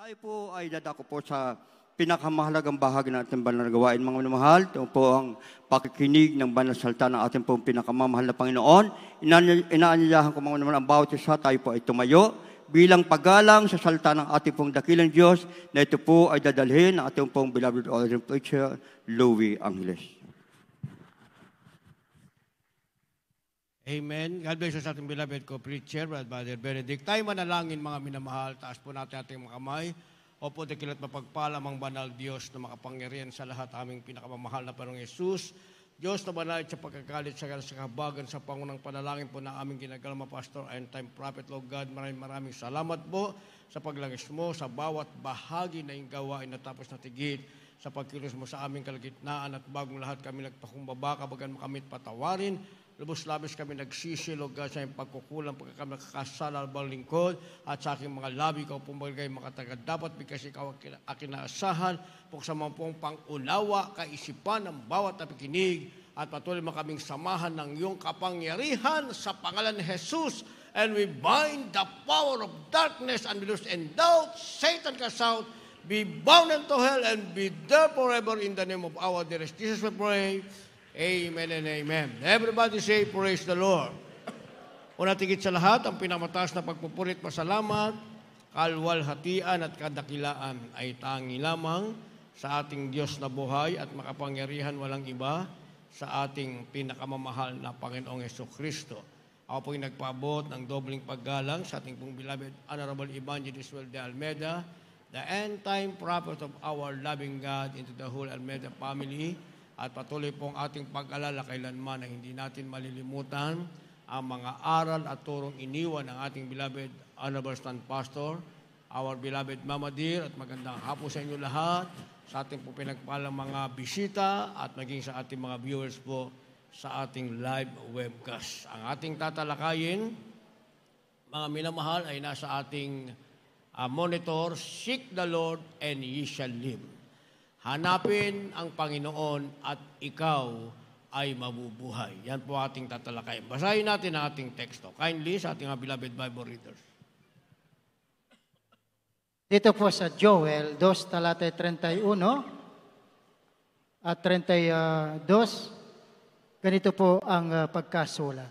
Tayo po ay dadako po sa pinakamahalagang bahagi ng ating banal na gawain, mga minamahal. Ito po ang pakikinig ng banal na salita ng ating pong pinakamamahal na Panginoon. Inaanyayahan ko mga minamahal ang bawat isa, tayo po ay tumayo bilang paggalang sa salita ng ating pong dakilang Diyos na ito po ay dadalhin ng ating pong beloved ordained preacher, Louie Angeles. Amen. God bless you sa ating beloved co-preacher, Brother Benedict. Tayo manalangin, mga minamahal. Taas po natin ating mga kamay. Opo, dakila't mapagpalam ang banal Diyos na makapangyarihan sa lahat, aming pinakamamahal na Panginoong Yesus. Diyos na banal sa pagkakalit sa kahabagan sa pangunang panalangin po na aming ginagawa, Pastor and Time Prophet, Lord God. Maraming salamat po sa paglangis mo sa bawat bahagi na yung gawain na tapos na tigit sa pagkilos mo sa aming kalagitnaan at bagong lahat kami nagpakumbaba, kabagan mo kami tawarin. Lubos-labis kami nagsisi, Lord God, sa iyong pagkukulang, pagka kami nakakasala ng lingkod, at sa aking mga labi, ikaw pumagay makatagad. Dapat because ikaw aking naasahan, sa mga pong pangunawa, kaisipan ng bawat napikinig, at patuloy mo kaming samahan ng iyong kapangyarihan sa pangalan ni Jesus. And we bind the power of darkness and lose and doubt, Satan cast out, be bound into hell, and be there forever in the name of our dearest Jesus we pray. Amen and amen. Everybody say, praise the Lord. Una tigit sa lahat, ang pinamataas na pagpupurit, pasalamat, kalwalhatian at kadakilaan ay tangi lamang sa ating Diyos na buhay at makapangyarihan walang iba sa ating pinakamamahal na Panginoong Jesucristo. Ako po'y nagpaabot ng dobling paggalang sa ating pong beloved Honorable Evangelist Will de Almeida, the end-time prophet of our loving God into the whole Almeida family. At patuloy pong ating pag-alala kailanman na hindi natin malilimutan ang mga aral at turong iniwan ng ating beloved Honorable Stand Pastor, our beloved Mama Dear, at magandang hapon sa inyo lahat, sa ating po pinagpalang mga bisita at maging sa ating mga viewers po sa ating live webcast. Ang ating tatalakayin, mga minamahal, ay nasa ating monitor, Seek the Lord and ye shall live. Hanapin ang Panginoon at ikaw ay mabubuhay. Yan po ating tatalakayin. Basahin natin ang ating teksto. Kindly sa ating beloved Bible readers. Dito po sa Joel 2, talata 31 at 32, ganito po ang pagkasulat.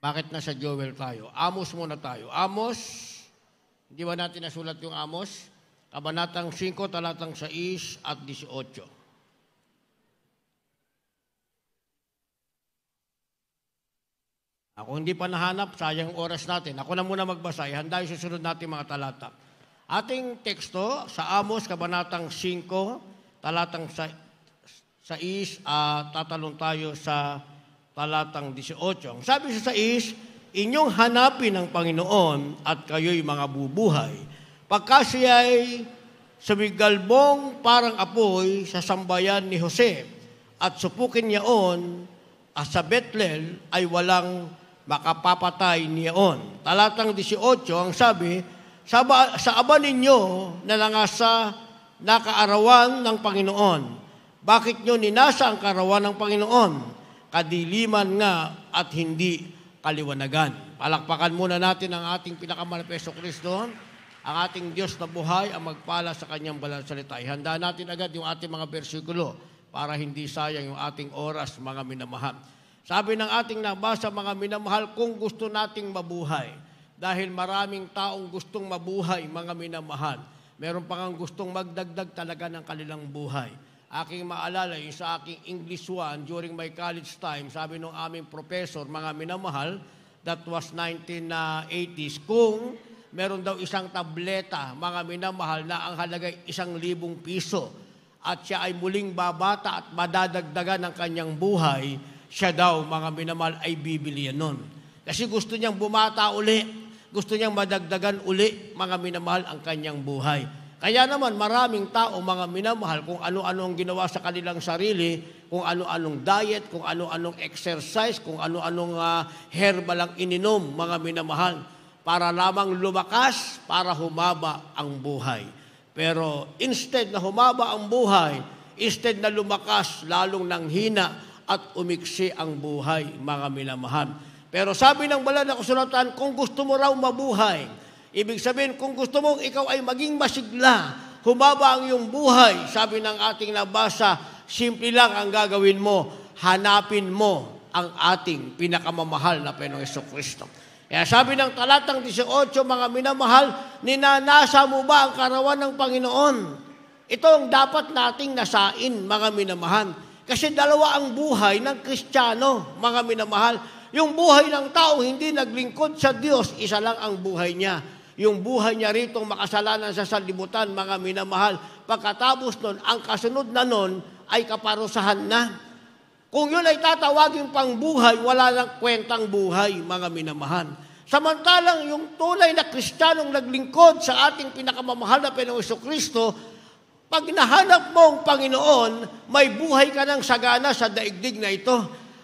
Bakit nasa Joel tayo? Amos muna tayo. Amos, hindi ba natin nasulat yung Amos? Kabanatang 5, talatang 6 at 18. Ako hindi pa nahanap, sayang oras natin. Ako na muna magbasa, handa yung susunod natin mga talata. Ating teksto sa Amos, kabanatang 5, talatang 6, tatalong tayo sa talatang 18. Sabi sa 6, inyong hanapin ang Panginoon at kayo'y mga bubuhay. Pagka siya'y sumigalbong parang apoy sa sambayan ni Jose at supukin niyaon sa Bethel ay walang makapapatay niyaon. Talatang 18 ang sabi, sa aba ninyo na langasa na kaarawan ng Panginoon. Bakit nyo ninasa ang kaarawan ng Panginoon? Kadiliman nga at hindi kaliwanagan. Palakpakan muna natin ang ating pinakamahal na Hesus Kristo. Ang ating Diyos na buhay ang magpala sa kanyang banal na salita. Ihanda natin agad yung ating mga bersikulo para hindi sayang yung ating oras, mga minamahal. Sabi ng ating nabasa, mga minamahal, kung gusto nating mabuhay, dahil maraming taong gustong mabuhay, mga minamahal, meron pa nga gustong magdagdag talaga ng kanilang buhay. Aking maalala, yung sa aking English 1, during my college time, sabi ng aming professor, mga minamahal, that was 1980s, kung meron daw isang tableta, mga minamahal, na ang halaga 1,000 piso at siya ay muling babata at madadagdagan ng kanyang buhay, siya daw, mga minamahal, ay bibili yan nun. Kasi gusto niyang bumata uli, gusto niyang madagdagan uli, mga minamahal, ang kanyang buhay. Kaya naman maraming tao, mga minamahal, kung ano-ano ang ginawa sa kanilang sarili, kung ano-anong diet, kung ano-anong exercise, kung ano-anong herbal ang ininom, mga minamahal, para lamang lumakas, para humaba ang buhay. Pero instead na humaba ang buhay, instead na lumakas, lalong nanghina at umiksi ang buhay, mga minamahal. Pero sabi ng banal na kasulatan, kung gusto mo raw mabuhay, Ibig sabihin, kung gusto mong ikaw ay maging masigla, humaba ang iyong buhay, sabi ng ating nabasa, simple lang ang gagawin mo, hanapin mo ang ating pinakamamahal na Panginoong Jesucristo. Kaya sabi ng talatang 18, mga minamahal, ninanasa mo ba ang karawan ng Panginoon? Ito ang dapat nating nasain, mga minamahal. Kasi dalawa ang buhay ng Kristiyano, mga minamahal. Yung buhay ng tao hindi naglingkod sa Diyos, isa lang ang buhay niya. Yung buhay niya ritong makasalanan sa sanlibutan, mga minamahal. Pagkatapos nun, ang kasunod na nun ay kaparusahan na. Kung yun ay tatawagin pang buhay, wala nang kwentang buhay, mga minamahal. Samantalang yung tunay na Kristiyanong naglingkod sa ating pinakamamahal na Panginoong Jesucristo, pag nahanap mo ang Panginoon, may buhay ka ng sagana sa daigdig na ito.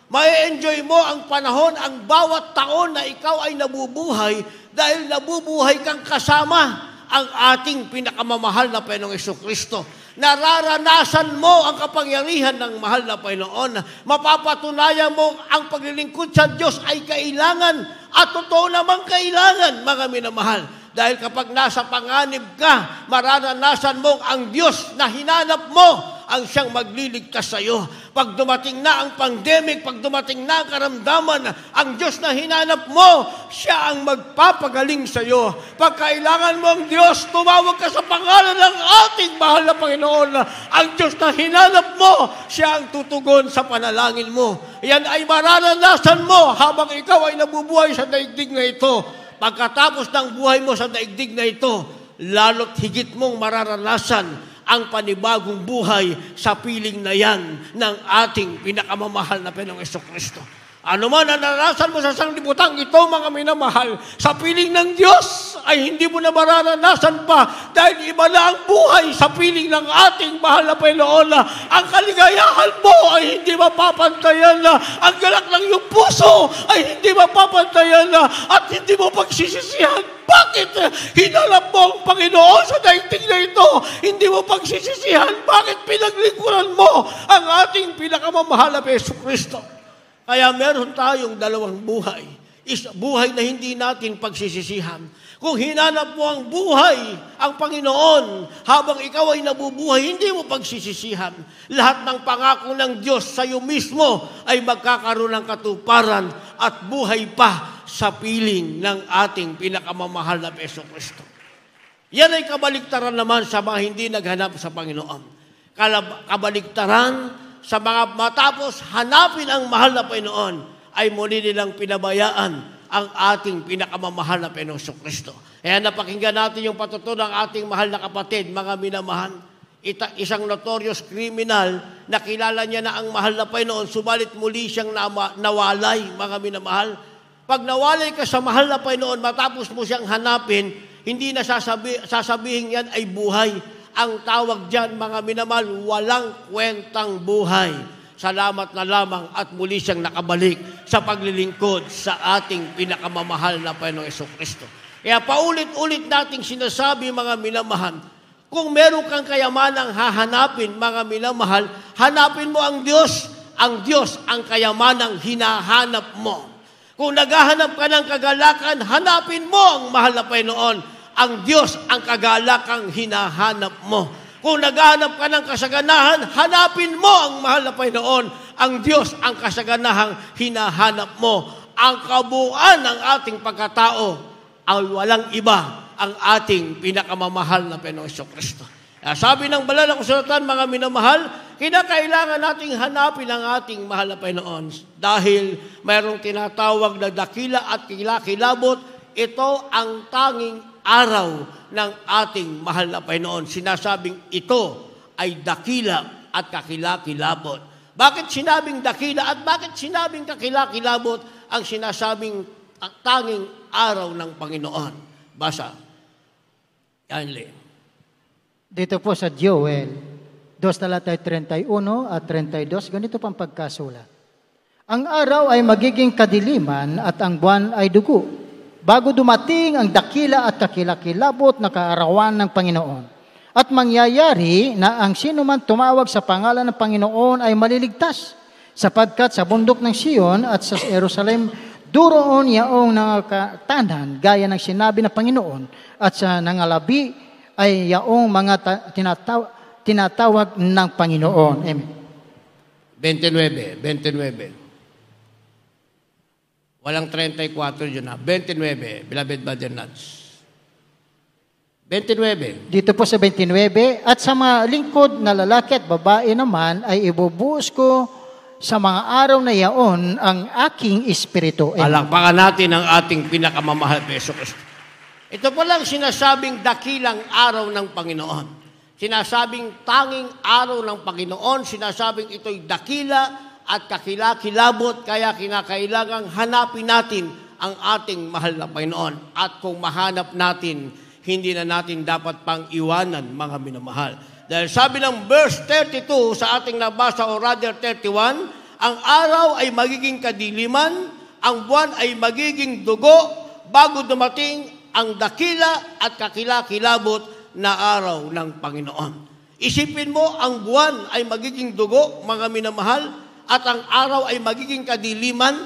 Mai-enjoy mo ang panahon, ang bawat taon na ikaw ay nabubuhay dahil nabubuhay kang kasama ang ating pinakamamahal na Panginoong Jesucristo. Nararanasan mo ang kapangyarihan ng mahal na Panginoon. Mapapatunayan mo ang paglilingkod sa Diyos ay kailangan at totoo namang kailangan, mga minamahal. Dahil kapag nasa panganib ka, mararanasan mo ang Diyos na hinanap mo ang siyang magliligtas sa iyo. Pag dumating na ang pandemic, pag dumating na ang karamdaman, ang Diyos na hinanap mo, siya ang magpapagaling sa iyo. Pag kailangan mo ang Diyos, tumawag ka sa pangalan ng ating mahal na Panginoon. Ang Diyos na hinanap mo, siya ang tutugon sa panalangin mo. Yan ay mararanasan mo habang ikaw ay nabubuhay sa daigdig na ito. Pagkatapos ng buhay mo sa daigdig na ito, lalo't higit mong mararanasan ang panibagong buhay sa piling na yan ng ating pinakamamahal na Panginoong Jesucristo. Ano man ang naranasan mo sa sanglibutan ito, mga minamahal, sa piling ng Diyos ay hindi mo na mararanasan pa dahil iba na ang buhay sa piling ng ating mahal na Panginoon. Ang kaligayahan mo ay hindi mapapantayan. Ang galak ng iyong puso ay hindi mapapantayan at hindi mo pagsisisihan. Bakit hinalap mo ang Panginoon sa daigdig na ito? Hindi mo pagsisisihan. Bakit pinaglingkuran mo ang ating pinakamamahal na Jesucristo? Kaya meron tayong dalawang buhay. Buhay na hindi natin pagsisisihan. Kung hinanap mo ang buhay, ang Panginoon, habang ikaw ay nabubuhay, hindi mo pagsisisihan. Lahat ng pangako ng Diyos sa iyo mismo ay magkakaroon ng katuparan at buhay pa sa piling ng ating pinakamamahal na Jesucristo. Yan ay kabaliktaran naman sa mga hindi naghanap sa Panginoon. Kabaliktaran sa mga matapos hanapin ang mahal na Panginoon, ay muli nilang pinabayaan ang ating pinakamamahal na Panginoong Jesucristo. Kaya napakinggan natin yung patutunan ng ating mahal na kapatid, mga minamahal. Isang notorious criminal, nakilala niya na ang mahal na Panginoon, subalit muli siyang nawalay, mga minamahal. Pag nawalay ka sa mahal na Panginoon, matapos mo siyang hanapin, hindi na sasabihin yan ay buhay. Ang tawag dyan, mga minamahal, walang kwentang buhay. Salamat na lamang at muli siyang nakabalik sa paglilingkod sa ating pinakamamahal na Panginoong Jesucristo. Kaya paulit-ulit nating sinasabi, mga minamahal, kung meron kang kayamanang hahanapin, mga minamahal, hanapin mo ang Diyos. Ang Diyos ang kayamanang hinahanap mo. Kung naghahanap ka ng kagalakan, hanapin mo ang mahal na Panginoon. Ang Diyos ang kagalakang hinahanap mo. Kung naghahanap ka ng kasaganahan, hanapin mo ang mahal na Panginoon. Ang Diyos ang kasaganahang hinahanap mo. Ang kabuuan ng ating pagkatao ay walang iba ang ating pinakamamahal na Panginoong Jesucristo. Sabi ng banal na kasulatan, mga minamahal, kinakailangan nating hanapin ang ating mahal na Panginoon dahil mayroong tinatawag na dakila at kilakilabot. Ito ang tanging araw ng ating mahal na Panginoon. Sinasabing ito ay dakila at kakilakilabot. Bakit sinabing dakila at bakit sinabing kakilakilabot ang sinasabing tanging araw ng Panginoon? Basa. Yanli. Dito po sa Joel 2:31 at 32, ganito pang pagkasulat. Ang araw ay magiging kadiliman at ang buwan ay dugo, bago dumating ang dakila at kakilakilabot na kaarawan ng Panginoon. At mangyayari na ang sino man tumawag sa pangalan ng Panginoon ay maliligtas, sapagkat sa bundok ng Sion at sa Jerusalem, Duroon yaong nangakatanan, gaya ng sinabi ng Panginoon, at sa nangalabi ay yaong mga tinatawag ng Panginoon. Amen. 29. Walang 34 yun na. 29, beloved brother Nats. 29. Dito po sa 29, at sa mga lingkod na lalaki at babae naman ay ibubuhos ko sa mga araw na yaon ang aking espiritu. Palakpakan natin ang ating pinakamamahal na Jesucristo. Ito po lang sinasabing dakilang araw ng Panginoon. Sinasabing tanging araw ng Panginoon. Sinasabing ito'y dakila at kakilakilabot, kaya kinakailangang hanapin natin ang ating mahal na Panginoon. At kung mahanap natin, hindi na natin dapat pang iwanan, mga minamahal. Dahil sabi ng verse 32 sa ating nabasa, o rather 31, ang araw ay magiging kadiliman, ang buwan ay magiging dugo, bago dumating ang dakila at kakilakilabot na araw ng Panginoon. Isipin mo, ang buwan ay magiging dugo, mga minamahal, at ang araw ay magiging kadiliman.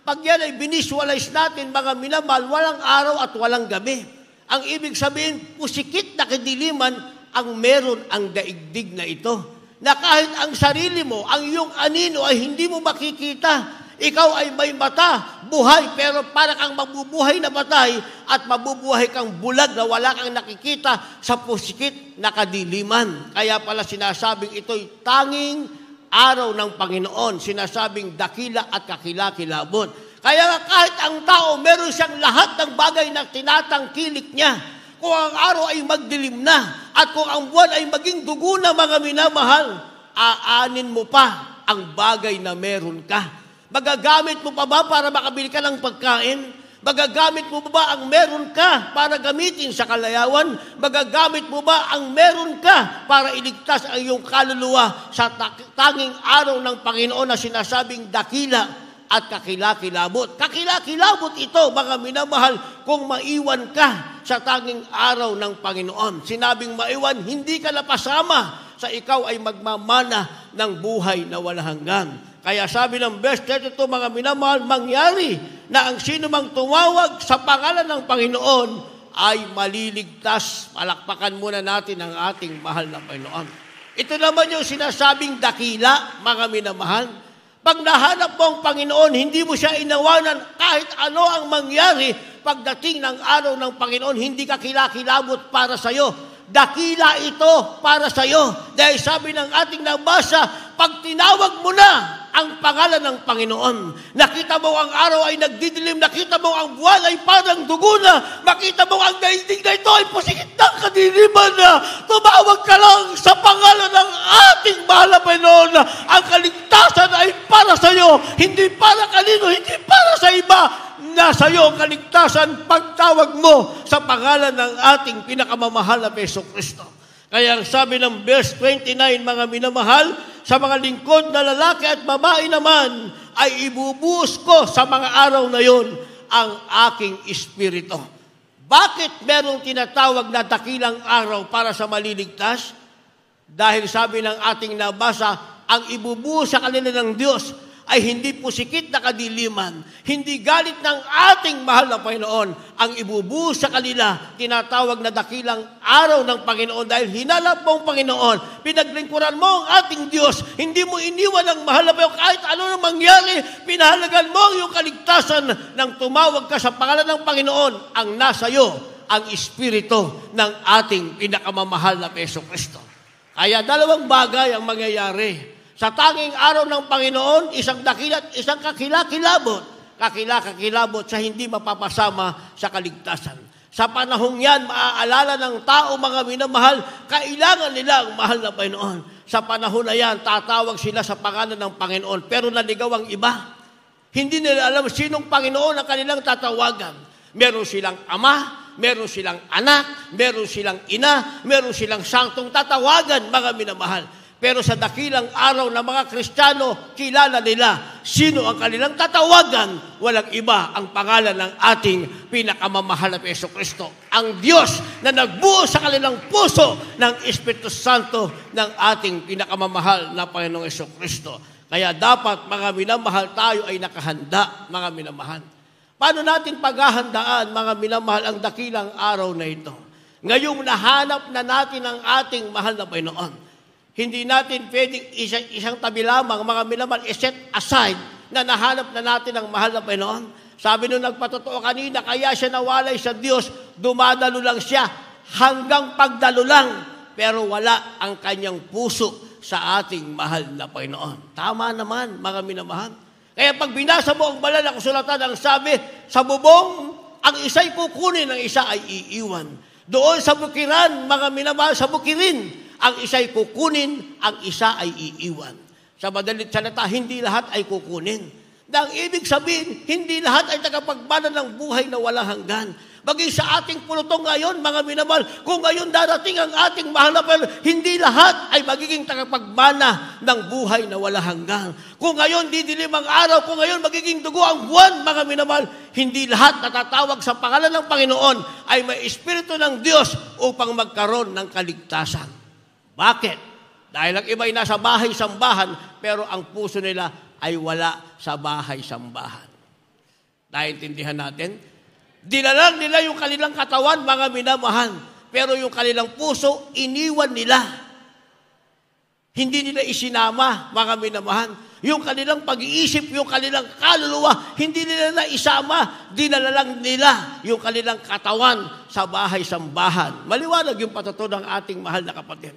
Pag yan ay binisualize natin, mga minamahal, walang araw at walang gabi. Ang ibig sabihin, pusikit na kadiliman ang meron ang daigdig na ito. Na kahit ang sarili mo, ang iyong anino ay hindi mo makikita. Ikaw ay may mata, buhay, pero parang kang mabubuhay na patay at mabubuhay kang bulag na wala kang nakikita sa pusikit na kadiliman. Kaya pala sinasabing ito'y tanging araw ng Panginoon. Sinasabing dakila at kakilakilabot. Kaya kahit ang tao, meron siyang lahat ng bagay na tinatangkilik niya. Kung ang araw ay magdilim na at kung ang buwan ay maging dugo na, mga minamahal, aanin mo pa ang bagay na meron ka. Magagamit mo pa ba para makabili ka ng pagkain? Magagamit mo ba ang meron ka para gamitin sa kalayawan? Magagamit mo ba ang meron ka para iligtas ang iyong kaluluwa sa tanging araw ng Panginoon na sinasabing dakila at kakilakilabot? Kakilakilabot ito, mga minamahal, kung maiwan ka sa tanging araw ng Panginoon. Sinabing maiwan, hindi ka napasama sa ikaw ay magmamana ng buhay na walang hanggan. Kaya sabi ng verse 32, mga minamahal, mangyari na ang sino mang tumawag sa pangalan ng Panginoon ay maliligtas. Palakpakan muna natin ang ating mahal na Panginoon. Ito naman yung sinasabing dakila, mga minamahal. Pag nahanap mo ang Panginoon, hindi mo siya inawanan kahit ano ang mangyari. Pagdating ng araw ng Panginoon, hindi ka kilakilabot para sa'yo. Dakila ito para sa'yo. Dahil sabi ng ating nabasa, pag tinawag mo na ang pangalan ng Panginoon, nakita mo ang araw ay nagdidilim, nakita mo ang buwan ay parang dugo na, makita mo ang daigdig na ito ay pusikit ng kadiliman na, tumawag ka lang sa pangalan ng ating mahal na Panginoon. Ang kaligtasan ay para sa iyo, hindi para kanino, hindi para sa iba. Nasa iyo ang kaligtasan pagtawag mo sa pangalan ng ating pinakamamahal na Jesucristo. Kaya ang sabi ng verse 29, mga minamahal, sa mga lingkod na lalaki at babae naman, ay ibubuhos ko sa mga araw na yon ang aking espiritu. Bakit merong tinatawag na dakilang araw para sa maliligtas? Dahil sabi ng ating nabasa, ang ibubuhos sa kanila ng Diyos ay hindi pusikit na kadiliman, hindi galit ng ating mahal na Panginoon. Ang ibubuhos sa kanila, tinatawag na dakilang araw ng Panginoon dahil hinalap mo ang Panginoon, pinaglingkuran mo ang ating Diyos, hindi mo iniwan ang mahal na Panginoon kahit ano na mangyari, pinahalagan mo ang iyong kaligtasan nang tumawag ka sa pangalan ng Panginoon. Ang nasa iyo, ang espiritu ng ating pinakamamahal na Jesucristo. Kaya dalawang bagay ang mangyayari. Sa tanging araw ng Panginoon, isang dakila at isang kakilakilabot. Kakilakilabot sa hindi mapapasama sa kaligtasan. Sa panahong yan, maaalala ng tao, mga minamahal, kailangan nila ang mahal na Panginoon. Sa panahon na yan, tatawag sila sa pangalan ng Panginoon, pero naligaw ang iba. Hindi nila alam sinong Panginoon ang kanilang tatawagan. Meron silang ama, meron silang anak, meron silang ina, meron silang sangtong tatawagan, mga minamahal. Pero sa dakilang araw ng mga Kristiyano, kilala nila sino ang kanilang tatawagan. Walang iba ang pangalan ng ating pinakamamahal na Jesucristo. Ang Diyos na nagbuo sa kanilang puso ng Espiritu Santo ng ating pinakamamahal na Panginoong Jesucristo. Kaya dapat, mga minamahal, tayo ay nakahanda, mga minamahal. Paano natin paghahandaan, mga minamahal, ang dakilang araw na ito? Ngayong nahanap na natin ang ating mahal na Panginoon, hindi natin pwedeng isang tabi lamang, mga minamahal, set aside na nahanap na natin ang mahal na Panginoon. Sabi nung nagpatotoo kanina, kaya siya nawalay sa Diyos, dumadalo lang siya hanggang pagdalo lang, pero wala ang kanyang puso sa ating mahal na Panginoon. Tama naman, mga minamahal. Kaya pag binasa mo ang banal na kasulatan, ang sabi, sa bubong, ang isa'y kukunin, ang isa ay iiwan. Doon sa bukiran, mga minamahal, sa bukirin, ang isa'y kukunin, ang isa ay iiwan. Sa madalit salita, hindi lahat ay kukunin. Na ang ibig sabihin, hindi lahat ay tagapagmana ng buhay na walang hanggan. Bagay sa ating pulutong ngayon, mga minamahal, kung ngayon darating ang ating mahal na Panginoon, hindi lahat ay magiging tagapagmana ng buhay na walang hanggan. Kung ngayon didilim ang araw, kung ngayon magiging dugo ang buwan, mga minamahal, hindi lahat natatawag sa pangalan ng Panginoon ay may Espiritu ng Diyos upang magkaroon ng kaligtasan. Bakit? Dahil ang iba ay nasa bahay-sambahan, pero ang puso nila ay wala sa bahay-sambahan. Naintindihan natin? Dinalang nila yung kanilang katawan, mga minamahal, pero yung kanilang puso, iniwan nila. Hindi nila isinama, mga minamahal. Yung kanilang pag-iisip, yung kanilang kaluluwa, hindi nila naisama. Dinala lang nila yung kanilang katawan sa bahay-sambahan. Maliwanag yung patutunan ng ating mahal na kapatid.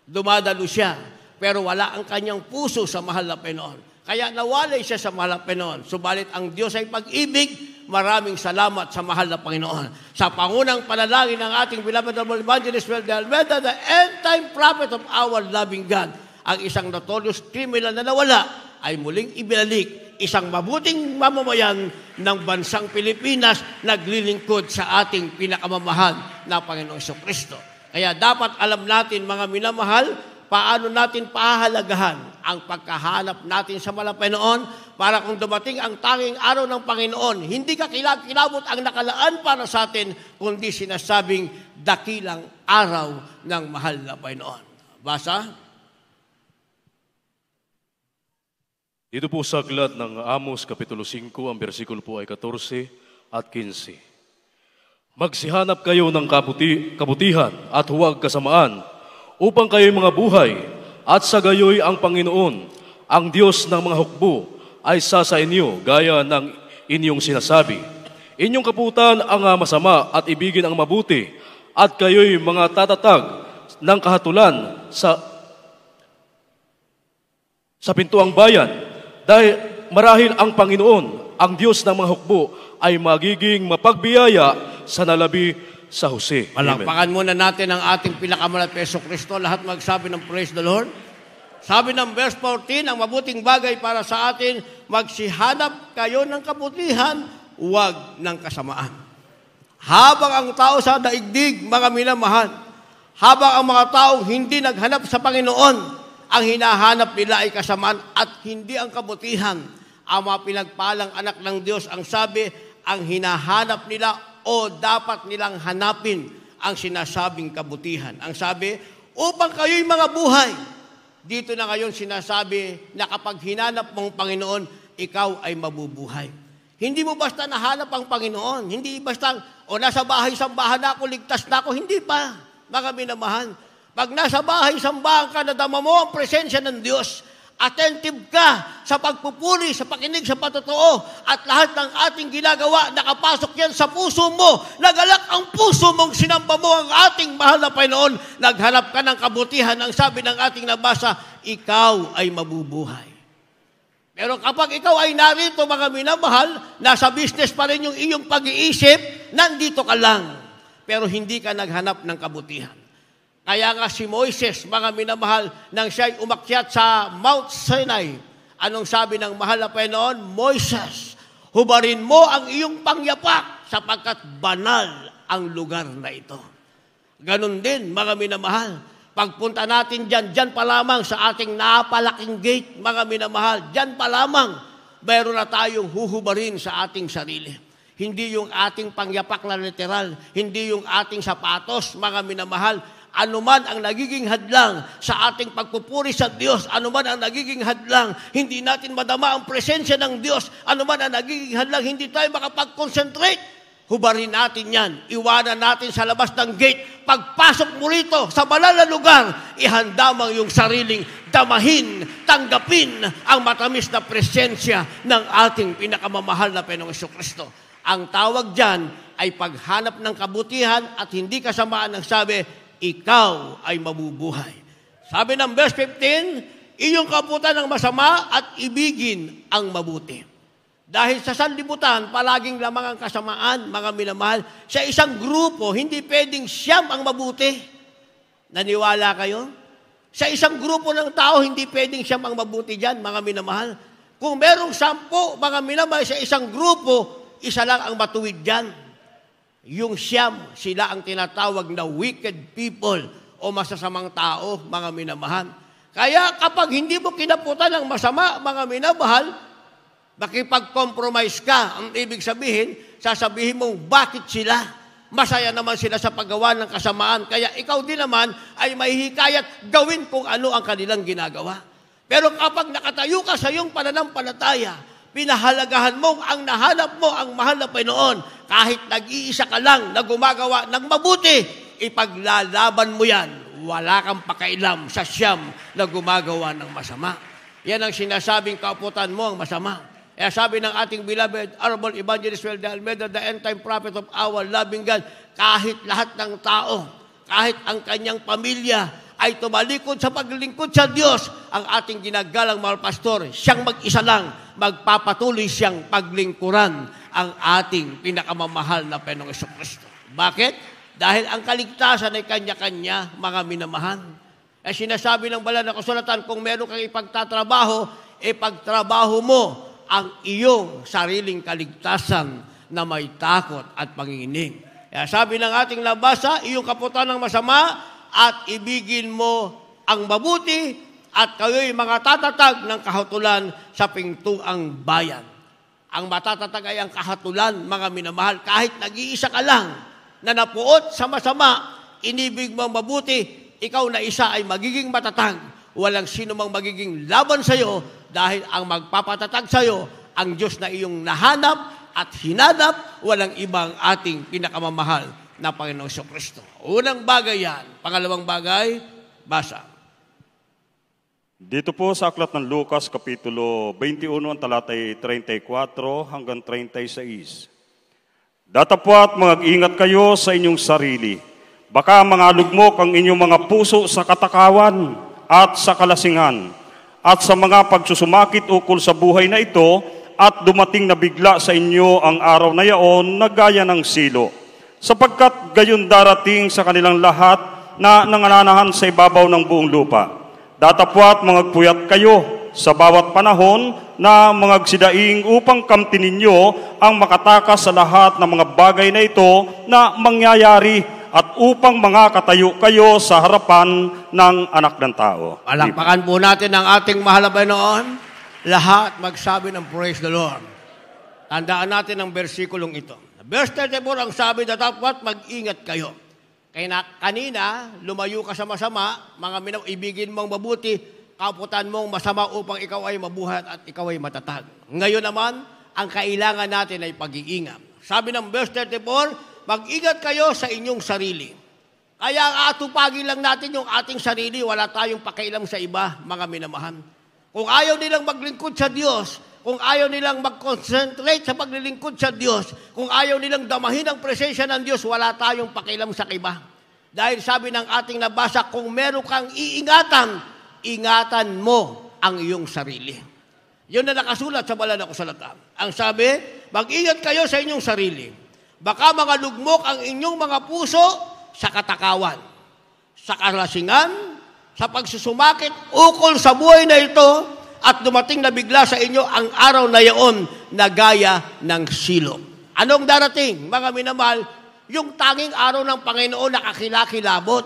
Dumadalo siya, pero wala ang kanyang puso sa mahal na Panginoon. Kaya nawalay siya sa mahal na Panginoon. Subalit ang Diyos ay pag-ibig. Maraming salamat sa mahal na Panginoon. Sa pangunang panalangin ng ating beloved evangelist Well de Almeida, the end-time prophet of our loving God, ang isang notorious criminal na nawala ay muling ibinalik, isang mabuting mamamayan ng bansang Pilipinas, naglilingkod sa ating pinakamamahal na Panginoong Jesucristo. Kaya dapat alam natin, mga minamahal, paano natin pahahalagahan ang pagkahanap natin sa mahal na Panginoon para kung dumating ang tanging araw ng Panginoon, hindi ka kilabot ang nakalaan para sa atin, kundi sinasabing dakilang araw ng mahal na Panginoon. Basa? Dito po sa aklat ng Amos, Kapitulo 5, ang bersikulo po ay 14 at 15. Magsihanap kayo ng kabutihan at huwag kasamaan, upang kayo'y mga buhay, at sa gayoy ang Panginoon, ang Diyos ng mga hukbo, ay sa inyo, gaya ng inyong sinasabi. Inyong kaputan ang masama at ibigin ang mabuti, at kayo'y mga tatatag ng kahatulan sa pintuang bayan. Dahil marahil ang Panginoon, ang Diyos ng mga hukbo, ay magiging mapagbiyaya sa nalabi sa Jose. Palakpakan muna natin ang ating pinakamalay Peso Kristo. Lahat magsabi ng praise the Lord. Sabi ng verse 14, ang mabuting bagay para sa atin, magsihanap kayo ng kabutihan, huwag ng kasamaan. Habang ang tao sa daigdig, mga minamahal, habang ang mga taong hindi naghanap sa Panginoon, ang hinahanap nila ay kasamaan at hindi ang kabutihan. Ang mga pinagpalang anak ng Diyos, ang sabi, ang hinahanap nila o dapat nilang hanapin ang sinasabing kabutihan. Ang sabi, upang kayo'y mga buhay. Dito na ngayon sinasabi na kapag hinanap mong Panginoon, ikaw ay mabubuhay. Hindi mo basta nahanap ang Panginoon. Hindi basta, nasa bahay-sambahan na ako, ligtas na ako. Hindi pa, mga minamahal. Pag nasa bahay-sambahan ka, nadama mo ang presensya ng Diyos. Attentive ka sa pagpupuri, sa pakinig, sa patotoo, at lahat ng ating ginagawa, nakapasok yan sa puso mo. Nagalak ang puso mong sinamba mo ang ating mahal na Panginoon. Naghanap ka ng kabutihan. Ang sabi ng ating nabasa, ikaw ay mabubuhay. Pero kapag ikaw ay narito, mga minamahal, nasa business pa rin yung iyong pag-iisip, nandito ka lang. Pero hindi ka naghanap ng kabutihan. Kaya nga si Moises, mga minamahal, nang siya'y umakyat sa Mount Sinai, anong sabi ng mahal na Panginoon? Moises, hubarin mo ang iyong pangyapak sapagkat banal ang lugar na ito. Ganon din, mga minamahal, pagpunta natin dyan pa lamang sa ating napalaking gate, mga minamahal, dyan pa lamang, mayroon na tayong huhubarin sa ating sarili. Hindi yung ating pangyapak na literal, hindi yung ating sapatos, mga minamahal, anuman ang nagiging hadlang sa ating pagpupuri sa Diyos, anuman ang nagiging hadlang, hindi natin madama ang presensya ng Diyos, anuman ang nagiging hadlang, hindi tayo makapag-concentrate, hubarin natin yan, iwanan natin sa labas ng gate, pagpasok mo rito sa banal na lugar, ihanda mo yung sariling damahin, tanggapin ang matamis na presensya ng ating pinakamamahal na Panginoong Jesucristo. Ang tawag dyan ay paghanap ng kabutihan at hindi kasamaan ng sabi, ikaw ay mabubuhay. Sabi ng verse 15, iyong kaputan ng masama at ibigin ang mabuti. Dahil sa sanlibutan, palaging lamang ang kasamaan, mga minamahal, sa isang grupo, hindi pwedeng siyam ang mabuti. Naniwala kayo? Sa isang grupo ng tao, hindi pwedeng siyam ang mabuti dyan, mga minamahal. Kung merong 10, mga minamahal, sa isang grupo, isa lang ang matuwid dyan. Yung siyam, sila ang tinatawag na wicked people o masasamang tao, mga minamahal. Kaya kapag hindi mo kinaputan ng masama, mga minamahal, makipag-compromise ka. Ang ibig sabihin, sasabihin mong bakit sila? Masaya naman sila sa paggawa ng kasamaan. Kaya ikaw din naman ay mahihikayat gawin kung ano ang kanilang ginagawa. Pero kapag nakatayo ka sa iyong pananampalataya, pinahalagahan mo ang nahanap mo ang mahal na Panginoon. Kahit nag-iisa ka lang na gumagawa ng mabuti, ipaglalaban mo yan. Wala kang pakailam sa siyam na gumagawa ng masama. Yan ang sinasabing kaputan mo ang masama. Kaya sabi ng ating beloved Honorable Evangelist Well de Almeida, the end-time prophet of our loving God, kahit lahat ng tao, kahit ang kanyang pamilya, ay tumalikod sa paglilingkod sa Diyos, ang ating ginagalang mahal pastor, siyang mag-isa lang, magpapatuloy siyang paglingkuran ang ating pinakamamahal na Panginoong Jesucristo. Bakit? Dahil ang kaligtasan ay kanya-kanya, mga minamahal. Ay sinasabi ng banal na kasulatan, kung meron kang ipagtatrabaho, ipagtrabaho mo ang iyong sariling kaligtasan na may takot at panginginig. Kaya sabi ng ating nabasa, iyong kaputan ng masama, at ibigin mo ang mabuti at kayo'y mga tatatag ng kahatulan sa pintuang bayan. Ang matatatag ay ang kahatulan, mga minamahal, kahit nag-iisa ka lang na napuot sa masama, inibig mo ang mabuti, ikaw na isa ay magiging matatag. Walang sino mang magiging laban sa iyo dahil ang magpapatatag sa iyo, ang Diyos na iyong nahanap at hinanap, walang ibang ating pinakamamahal na Panginoong Jesucristo. Unang bagay yan. Pangalawang bagay, basa. Dito po sa aklat ng Lucas, Kapitulo 21, ang talatay 34 hanggang 36. Datapwat mag-ingat kayo sa inyong sarili. Baka mangalugmok ang inyong mga puso sa katakawan at sa kalasingan at sa mga pagsusumakit ukol sa buhay na ito at dumating na bigla sa inyo ang araw na yaon na gaya ng silo. Sapagkat gayon darating sa kanilang lahat na nangananahan sa ibabaw ng buong lupa. Datapwat magpuyat kayo sa bawat panahon na magsidaing upang kamtin ninyo ang makatakas sa lahat ng mga bagay na ito na mangyayari at upang mga katayo kayo sa harapan ng anak ng tao. Palakpakan po natin ang ating mahal na Panginoon. Lahat magsabi ng praise the Lord. Tandaan natin ang versikulong ito. Verse 34 ang sabi na dapat mag-ingat kayo. Kaya kanina, lumayo ka sa masama, mga minaw, ibigin mong mabuti, kaputan mong masama upang ikaw ay mabuhat at ikaw ay matatag. Ngayon naman, ang kailangan natin ay pag-iingat. Sabi ng verse 34, mag-ingat kayo sa inyong sarili. Kaya ang atupagin lang natin yung ating sarili, wala tayong pakialam sa iba, mga minamahal. Kung ayaw nilang maglingkod sa Diyos, kung ayaw nilang mag-concentrate sa paglilingkod sa Diyos, kung ayaw nilang damahin ang presensya ng Diyos, wala tayong pakialam sa iba. Dahil sabi ng ating nabasa, kung meron kang iingatan, ingatan mo ang iyong sarili. Yun na nakasulat sa banal na kasulatan. Ang sabi, mag-ingat kayo sa inyong sarili. Baka mga lugmok ang inyong mga puso sa katakawan, sa kalasingan, sa pagsusumakit, ukol sa buhay na ito, at dumating na bigla sa inyo ang araw na yaon na gaya ng silo. Anong darating, mga minamahal? Yung tanging araw ng Panginoon na kakilakilabot.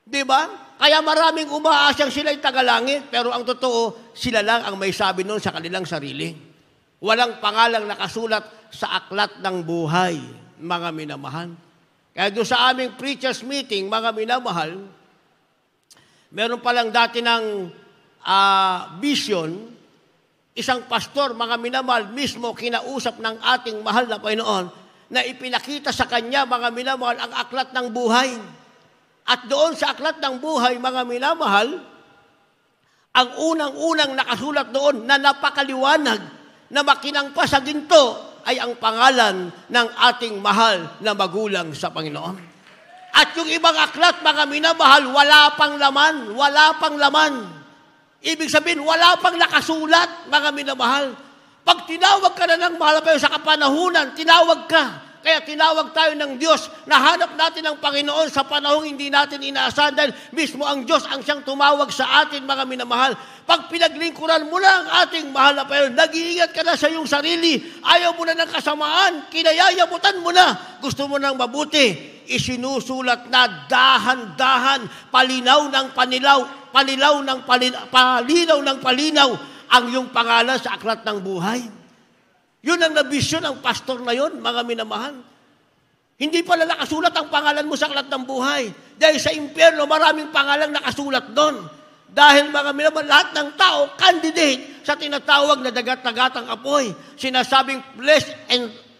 Diba? Kaya maraming umaasyang sila'y tagalangit, pero ang totoo, sila lang ang may sabi noon sa kanilang sarili. Walang pangalang nakasulat sa aklat ng buhay, mga minamahal. Kaya doon sa aming preachers meeting, mga minamahal, meron palang dati ng vision, isang pastor, mga minamahal, mismo kinausap ng ating mahal na Panginoon na ipinakita sa kanya, mga minamahal, ang aklat ng buhay. At doon sa aklat ng buhay, mga minamahal, ang unang-unang nakasulat doon na napakaliwanag na makinang pa sa ginto ay ang pangalan ng ating mahal na magulang sa Panginoon. At yung ibang aklat, mga minamahal, wala pang laman, wala pang laman. Ibig sabihin, wala pang nakasulat, mga minamahal. Pag tinawag ka na ng mahal pa sa kapanahunan, tinawag ka. Kaya tinawag tayo ng Diyos, nahanap natin ang Panginoon sa panahong hindi natin inaasahan dahil mismo ang Diyos ang siyang tumawag sa atin, mga minamahal. Pag pinaglingkuran mo na ang ating mahal na Panginoon, nag-iingat ka na sa iyong sarili, ayaw mo na ng kasamaan, kinayayabutan mo na, gusto mo ng mabuti, isinusulat na dahan-dahan, palinaw ng palinaw ang iyong pangalan sa aklat ng buhay. Yun ang nabisyon ng pastor na yun, mga minamahal. Hindi pala nakasulat ang pangalan mo sa aklat ng buhay. Dahil sa impyerno, maraming pangalang nakasulat doon. Dahil mga minamahal, lahat ng tao, candidate sa tinatawag na dagat-dagatang apoy. Sinasabing blessed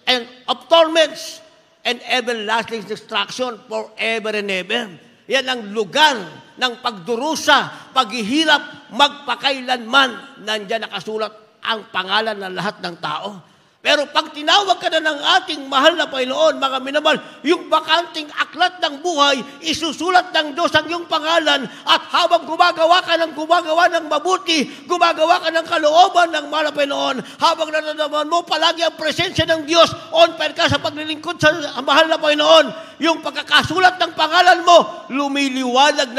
and of torments and everlasting destruction forever and ever. Yan ang lugar ng pagdurusa, paghihirap, magpakailanman. Nandiyan nakasulat ang pangalan ng lahat ng tao. Pero pag tinawag ka na ng ating mahal na Panginoon, mga minamahal, yung bakanting aklat ng buhay, isusulat ng Diyos ang iyong pangalan at habang gumagawa ng mabuti, gumagawa ka ng kalooban ng mahal na Panginoon, habang nararamdaman mo palagi ang presensya ng Diyos, on fire ka sa paglilingkod sa mahal na Panginoon, yung pagkakasulat ng pangalan mo, lumiliwanag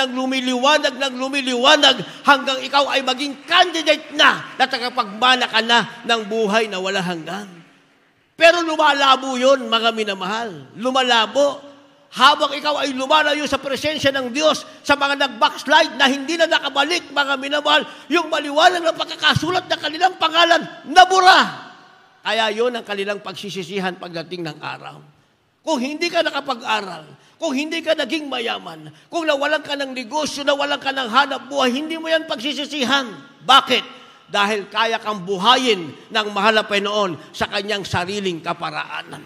hanggang ikaw ay maging candidate na tagapagmana ka na ng buhay na wala hanggan. Pero lumalabo yun, mga minamahal. Lumalabo. Habang ikaw ay lumalayo sa presensya ng Diyos, sa mga nag-backslide na hindi na nakabalik, mga minamahal, yung maliwanag na pagkakasulat ng kanilang pangalan, nabura. Kaya yun ang kanilang pagsisisihan pagdating ng araw. Kung hindi ka nakapag-aral, kung hindi ka naging mayaman, kung nawalan ka ng negosyo, nawalan ka ng hanap buhay, hindi mo yan pagsisisihan. Bakit? Dahil kaya kang buhayin ng mahal na Panginoon sa kanyang sariling kaparaanan.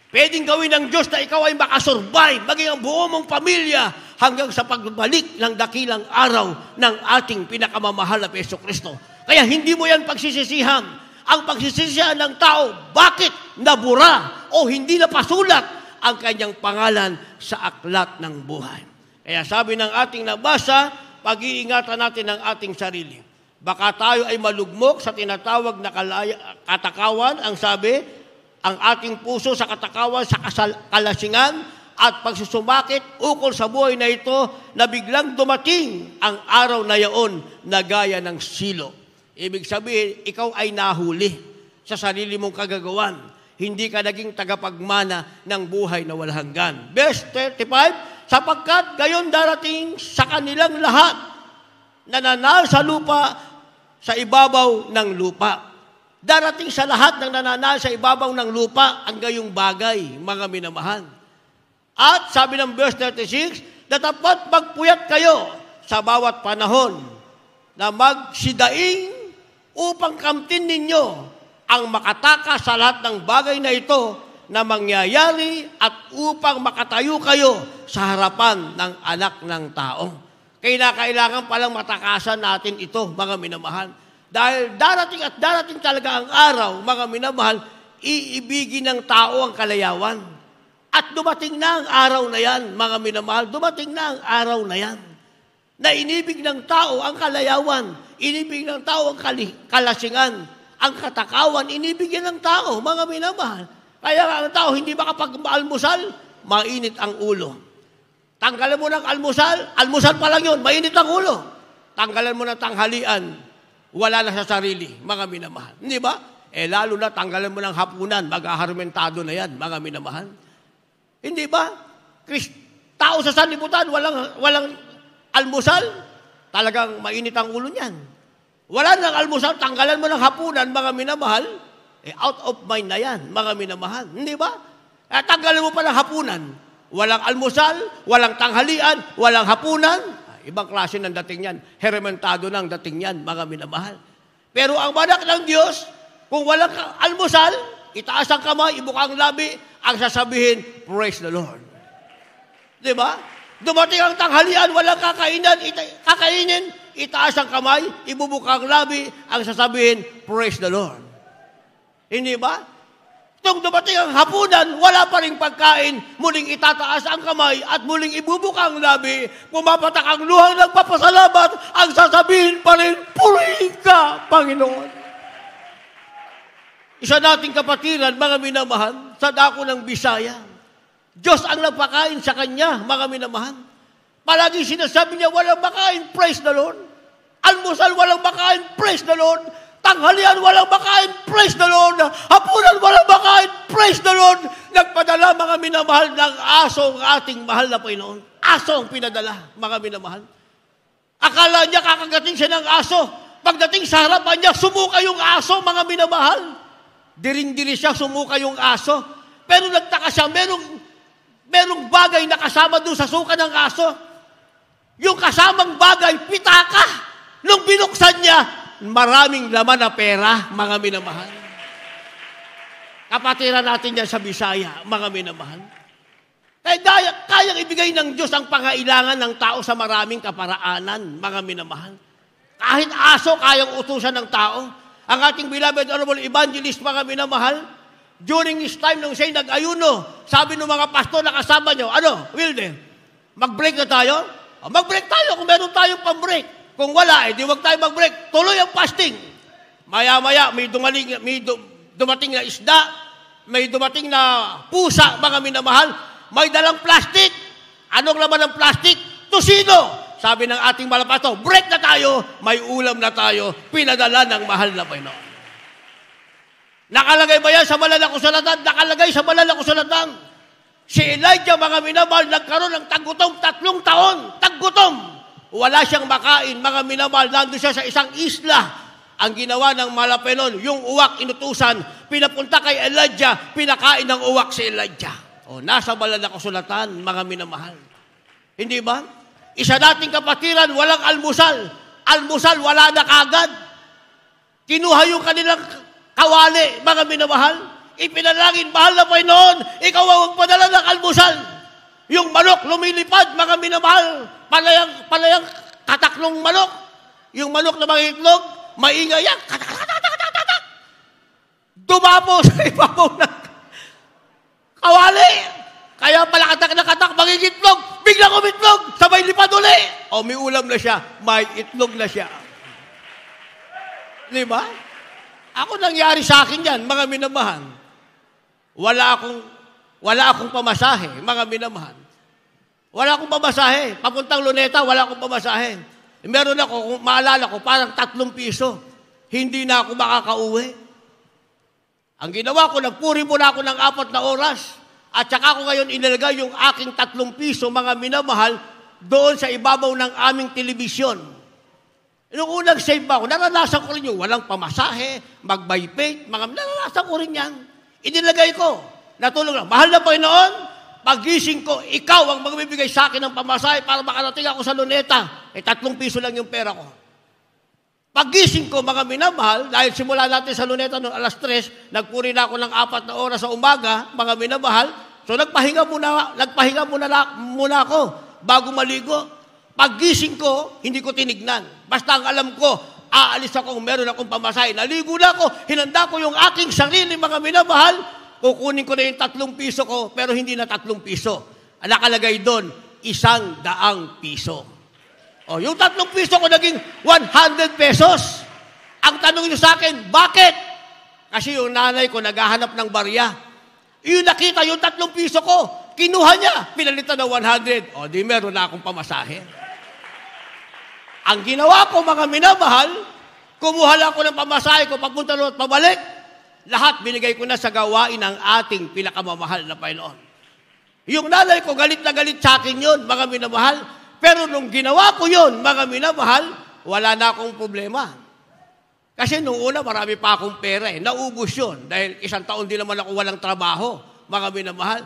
Pwedeng gawin ng Diyos na ikaw ay makasurvive, maging ang buo mong pamilya hanggang sa pagbalik ng dakilang araw ng ating pinakamamahal na Hesus Kristo. Kaya hindi mo yan pagsisisihan. Ang pagsisisihan ng tao, bakit nabura o hindi napasulat ang kanyang pangalan sa aklat ng buhay. Kaya sabi ng ating nabasa, pag-iingatan natin ang ating sarili. Baka tayo ay malugmok sa tinatawag na katakawan, ang sabi, ang ating puso sa katakawan, sa kalasingan, at pagsusumakit ukol sa buhay na ito na biglang dumating ang araw na yaon na gaya ng silo. Ibig sabihin, ikaw ay nahuli sa sarili mong kagagawan. Hindi ka naging tagapagmana ng buhay na walang hanggan. Verse 35, sapagkat gayon darating sa kanilang lahat na nanal sa lupa, sa ibabaw ng lupa. Darating sa lahat ng nananal sa ibabaw ng lupa ang gayong bagay, mga minamahal. At sabi ng verse 36, dapat magpuyat kayo sa bawat panahon na magsidaing upang kamtin ninyo ang makataka sa lahat ng bagay na ito na mangyayari at upang makatayo kayo sa harapan ng anak ng tao. Kailangan palang matakasan natin ito, mga minamahal. Dahil darating talaga ang araw, mga minamahal, iibigin ng tao ang kalayawan. At dumating na ang araw na yan, mga minamahal, dumating na ang araw na yan. Na inibig ng tao ang kalayawan, inibig ng tao ang kalasingan, ang katakawan, inibigyan ng tao, mga minamahal. Kaya ang tao hindi makapag-almusal, mainit ang ulo. Tanggalan mo ng almusal pa lang yun, mainit ang ulo. Tanggalan mo ng tanghalian, wala na sa sarili, mga minamahal. Hindi ba? Lalo na tanggalan mo ng hapunan, mag-aharmentado na yan, mga minamahal. Hindi ba? Tao sa sanlibutan, walang almusal, talagang mainit ang ulo niyan. Wala nang almusal, tanggalan mo ng hapunan, mga minamahal, out of mind na yan, mga minamahal. Hindi ba? Tanggalan mo pa ng hapunan, walang almusal, walang tanghalian, walang hapunan. Ibang klase ng dating yan. Herementado ng dating yan, mga minamahal. Pero ang anak ng Diyos, kung walang almusal, itaas ang kamay, ibuka ang labi, ang sasabihin, praise the Lord. Diba? Dumating ang tanghalian, walang kakainin, itaas ang kamay, ibubuka ang labi, ang sasabihin, praise the Lord. Hindi ba? Nung dumating ang hapunan, wala pa rin pagkain, muling itataas ang kamay at muling ibubuka ang labi, pumapatak ang luhang nagpapasalamat, ang sasabihin pa rin, purihin ka, Panginoon. Isa nating kapatiran, mga minamahal, sa dako ng Bisaya. Diyos ang nagpakain sa kanya, mga minamahal. Palagi sinasabi niya, walang makain, praise the Lord. Almusal, walang makain, praise the Lord. Tanghalian, walang makain, praise the Lord. Hapunan, walang makain, praise the Lord. Nagpadala, mga minamahal, ng aso ang ating mahal na Panginoon. Aso ang pinadala, mga minamahal. Akala niya kakagating siya ng aso. Pagdating sa harapan niya, sumuka yung aso, mga minamahal. Diring-diri siya, sumuka yung aso. Pero nagtaka siya, merong bagay na kasama doon sa suka ng aso. Yung kasamang bagay, pitaka. Nung binuksan niya, maraming laman na pera, mga minamahal. Kapatiran natin yan sa Bisaya, mga minamahal. Kayang ibigay ng Diyos ang pangailangan ng tao sa maraming kaparaanan, mga minamahal. Kahit aso, kayang utusan ng tao. Ang ating beloved honorable evangelist, mga minamahal, during his time nung siya'y nag-ayuno, sabi ng mga pastor na kasama niyo, Wilde, mag-break na tayo? Mag-break tayo kung meron tayong pang-break. Kung wala, di wag tayo mag-break. Tuloy ang fasting. Maya-maya, may dumating na isda, may dumating na pusa, mga minamahal, may dalang plastic. Anong laman ng plastic? Tusino. Sabi ng ating malapasto, break na tayo, may ulam na tayo, pinadala ng mahal na Panginoon. Nakalagay ba yan sa banal na kasulatan? Nakalagay sa banal na kasulatan. Si Elijah, mga minamahal, nagkaroon ng taggutom 3 taon. Taggutom. Wala siyang makain, mga minamahal, nandun siya sa isang isla. Ang ginawa ng Malapenon, yung uwak inutusan, pinapunta kay Elijah, pinakain ng uwak si Elijah. Nasa banal na kasulatan, mga minamahal. Hindi ba? Isa nating kapatiran, walang almusal. Almusal, wala na kagad. Kinuha yung kanilang kawali, mga minamahal. Ipinalangin, mahal na Panginoon, ikaw ang magpadala ng almusal. Yung manok lumilipad, mga minamahal, palayang kataklong manok. Yung manok na mga itlog, maingay yan, katak. Dumapo sa ibabaw ng kawali. Kaya pala katak, magigitlog, biglang umitlog, sabay lipad uli. May ulam na siya, may itlog na siya. Di ba? Ako nangyari sa akin yan, mga minamahal. Wala akong pamasahe, mga minamahal. Wala akong pamasahe. Papuntang Luneta, wala akong pamasahe. Meron ako, kung maalala ko, parang 3 piso. Hindi na ako makakauwi. Ang ginawa ko, nagpuri muna ako ng 4 na oras. At saka ko ngayon inilagay yung aking 3 piso, mga minamahal, doon sa ibabaw ng aming telebisyon. Nung unang save ako, naranasan ko rin yung walang pamasahe, mag-bypay, naranasan ko rin yan. Inilagay ko. Natulog lang. Mahal na Panginoon, pagising ko, ikaw ang magbibigay sa akin ng pamasahe para makarating ako sa Luneta. 3 piso lang yung pera ko. Pagising ko, mga minamahal, dahil simula natin sa Luneta noong 3:00, nagpuri na ako ng 4 na oras sa umaga, mga minamahal. So nagpahinga muna ako bago maligo. Pagising ko, hindi ko tinignan. Basta ang alam ko, aalis ako kung meron akong pamasahe. Naligo na ako, hinanda ko yung aking sarili, mga minamahal. Kukunin ko na yung 3 piso ko, pero hindi na 3 piso. Nakalagay doon, 100 piso. Yung 3 piso ko naging 100 pesos. Ang tanong niyo sa akin, bakit? Kasi yung nanay ko naghahanap ng barya. Yung nakita yung 3 piso ko, kinuha niya, pinalitan ng 100. Di meron na akong pamasahe. Ang ginawa ko, mga minamahal, kumuha lang ako ng pamasahe ko, papunta doon at pabalik. Lahat binigay ko na sa gawain ng ating pinakamamahal na Panginoon. Yung nanay ko, galit na galit sa akin yun, mga minamahal. Pero nung ginawa ko yun, mga minamahal, wala na akong problema. Kasi nung una, marami pa akong pera. Naubos yun. Dahil 1 taon din naman ako walang trabaho, mga minamahal.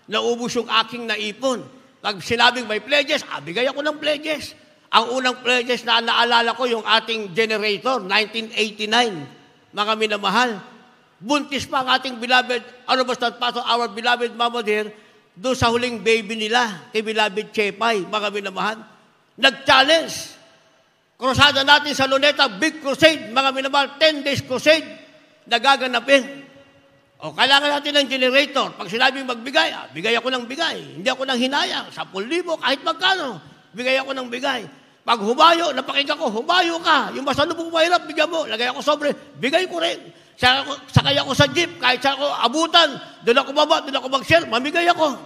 Naubos yung aking naipon. Pag sinabing may pledges, bigay ako ng pledges. Ang unang pledges na naalala ko, yung ating generator, 1989. Mga minamahal. Buntis pa ang ating beloved, our beloved Mama Dear, doon sa huling baby nila, kay beloved Chepay, mga minamahal. Nag-challenge. Krusada natin sa Luneta, big crusade, mga minamahal, 10 days crusade, nagaganapin. O, kailangan natin ng generator. Pag sinabing magbigay, bigay ako ng bigay. Hindi ako ng hinayang, 10,000, kahit magkano, bigay ako ng bigay. Pag humayo, napakinggan ko, humayo ka. Yung masalubong mahirap, bigyan mo. Lagay ako sobre, bigay ko rin. Sakay ako sa jeep, kahit sa ako abutan, doon ako baba, doon ako mag-share, mamigay ako.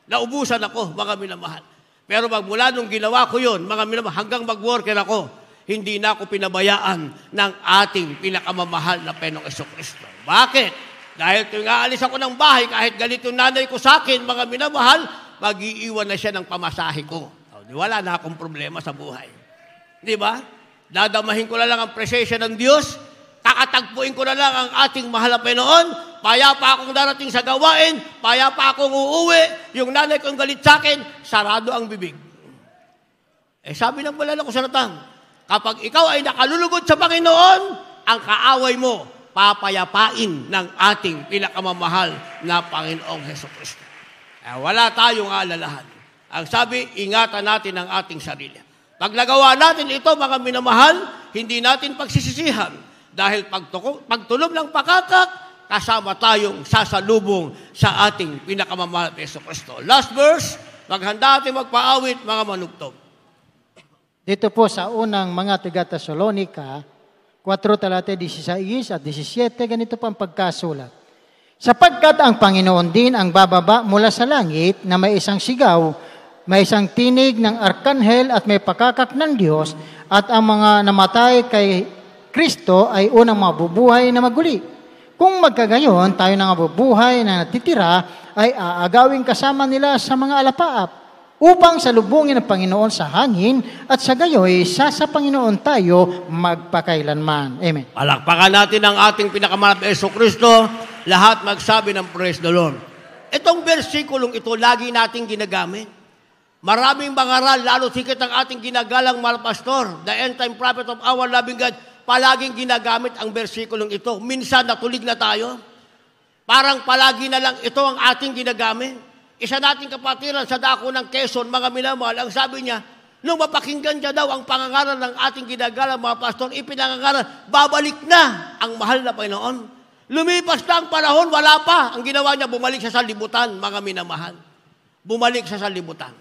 Naubusan ako, mga minamahal. Pero magmula nung ginawa ko yun, mga minamahal, hanggang mag-worker ako, hindi na ako pinabayaan ng ating pinakamamahal na Panginoong Jesucristo. Bakit? Dahil tuwing aalis ako ng bahay, kahit galit yung nanay ko sa akin, mga minamahal, mag-iiwan na siya ng pamasahe ko. Wala na akong problema sa buhay. Di ba? Dadamahin ko na lang ang presensya ng Diyos, kakatagpuin ko na lang ang ating mahal na Panginoon, payapa akong darating sa gawain, payapa akong uuwi, yung nanay kong galit sa akin, sarado ang bibig. Sabi ng malala ko sa Natang, kapag ikaw ay nakalulugod sa Panginoon, ang kaaway mo, papayapain ng ating pinakamamahal na Panginoong Jesucristo. Wala tayong alalahan. Ang sabi, ingatan natin ang ating sarili. Pag nagawa natin ito, mga minamahal, hindi natin pagsisisihan. Dahil pagtulog ng pakakak, kasama tayong sasalubong sa ating pinakamamahal na Jesucristo. Last verse, maghanda natin magpaawit, mga manugtog. Dito po sa unang mga taga-Tesalonica, 4 talata 16 at 17, ganito po ang pagkasulat. Sapagkat ang Panginoon din ang bababa mula sa langit na may isang sigaw, may isang tinig ng arkanghel at may pakakak ng Diyos at ang mga namatay kay Kristo ay unang mabubuhay na maguli. Kung magkagayon, tayo na mabubuhay na natitira ay aagawin kasama nila sa mga alapaap upang salubungin ang Panginoon sa hangin at sa gayoy sa Panginoon tayo magpakailanman. Amen. Palakpakan natin ang ating pinakamahal na Jesucristo, lahat magsabi ng praise the Lord. Itong versikulong ito, lagi nating ginagamit. Maraming bangaral, lalo sikit ang ating ginagalang mahal pastor, the end-time prophet of our loving God, palaging ginagamit ang versikulong ito. Minsan natulig na tayo. Parang palagi na lang ito ang ating ginagamit. Isa nating kapatiran sa dako ng Quezon, mga minamahal, ang sabi niya, nung mapakinggan niya daw ang pangangaral ng ating ginagalang mga pastor, ipinangangaral, babalik na ang mahal na Panginoon. Lumipas na ang panahon, wala pa. Ang ginawa niya, bumalik siya sa libutan, mga minamahal. Bumalik siya sa libutan.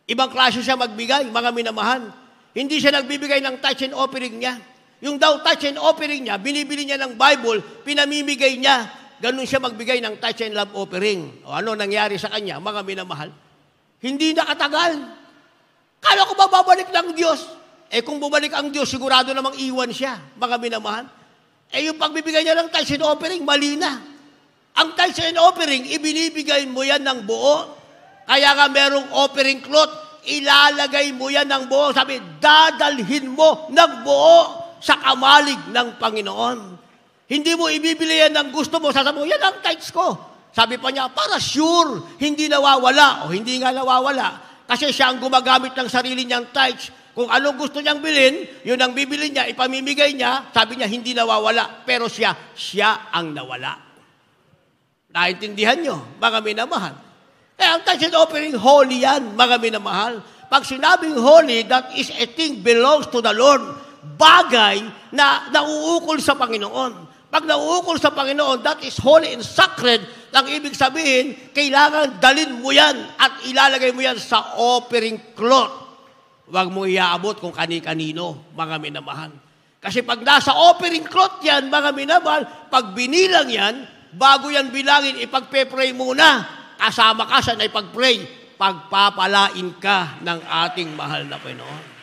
Ibang klase siya magbigay, mga minamahal. Hindi siya nagbibigay ng touch and offering niya. Yung daw touch and offering niya, binibili niya ng Bible, pinamimigay niya. Ganun siya magbigay ng touch and love offering. O ano nangyari sa kanya, mga minamahal? Hindi nakatagal. Kala ko ba babalik ng Diyos? Kung bumalik ang Diyos, sigurado namang iwan siya, mga minamahal. Yung pagbibigay niya ng touch and offering, mali na. Ang touch and offering, ibinibigay mo yan ng buo. Kaya nga merong offering cloth, ilalagay mo yan ng buo. Sabi, dadalhin mo ng buo sa kamalig ng Panginoon. Hindi mo ibibili yan ng gusto mo. Sasabi mo, yan ang tithes ko. Sabi pa niya, para sure, hindi nawawala. O hindi nga nawawala. Kasi siya ang gumagamit ng sarili niyang tithes. Kung anong gusto niyang bilhin, yun ang bibili niya, ipamimigay niya, sabi niya, hindi nawawala. Pero siya ang nawala. Naintindihan niyo, mga minamahal? Ang tithes and offering, holy yan, mga minamahal. Pag sinabing holy, that is a thing belongs to the Lord. Bagay na nauukol sa Panginoon. Pag nauukol sa Panginoon, that is holy and sacred. Ang ibig sabihin, kailangan dalin mo yan at ilalagay mo yan sa offering cloth. Huwag mo iaabot kung kani-kanino, mga minamahal. Kasi pag nasa offering cloth yan, mga minamahal, pag binilang yan, bago yan bilangin, ipagpe-pray muna. Kasama ka sa ipag-pray, pagpapalain ka ng ating mahal na Panginoon.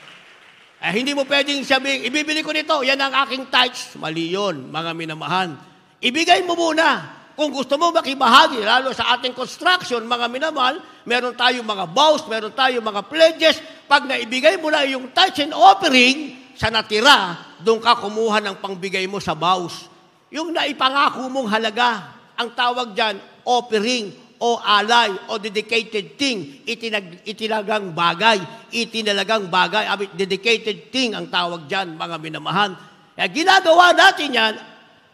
Hindi mo pwedeng sabihin, ibibili ko nito, yan ang aking tithes. Mali yun, mga minamahal. Ibigay mo muna. Kung gusto mo makibahagi, lalo sa ating construction, mga minamahal, meron tayong mga vows, meron tayong mga pledges. Pag naibigay mo na yung tithes and offering, sa natira, doon ka kumuha ng pangbigay mo sa vows. Yung naipangako mong halaga, ang tawag dyan, offering o alay o dedicated thing, itinagang bagay, dedicated thing ang tawag dyan, mga minamahal. Kaya ginagawa natin yan,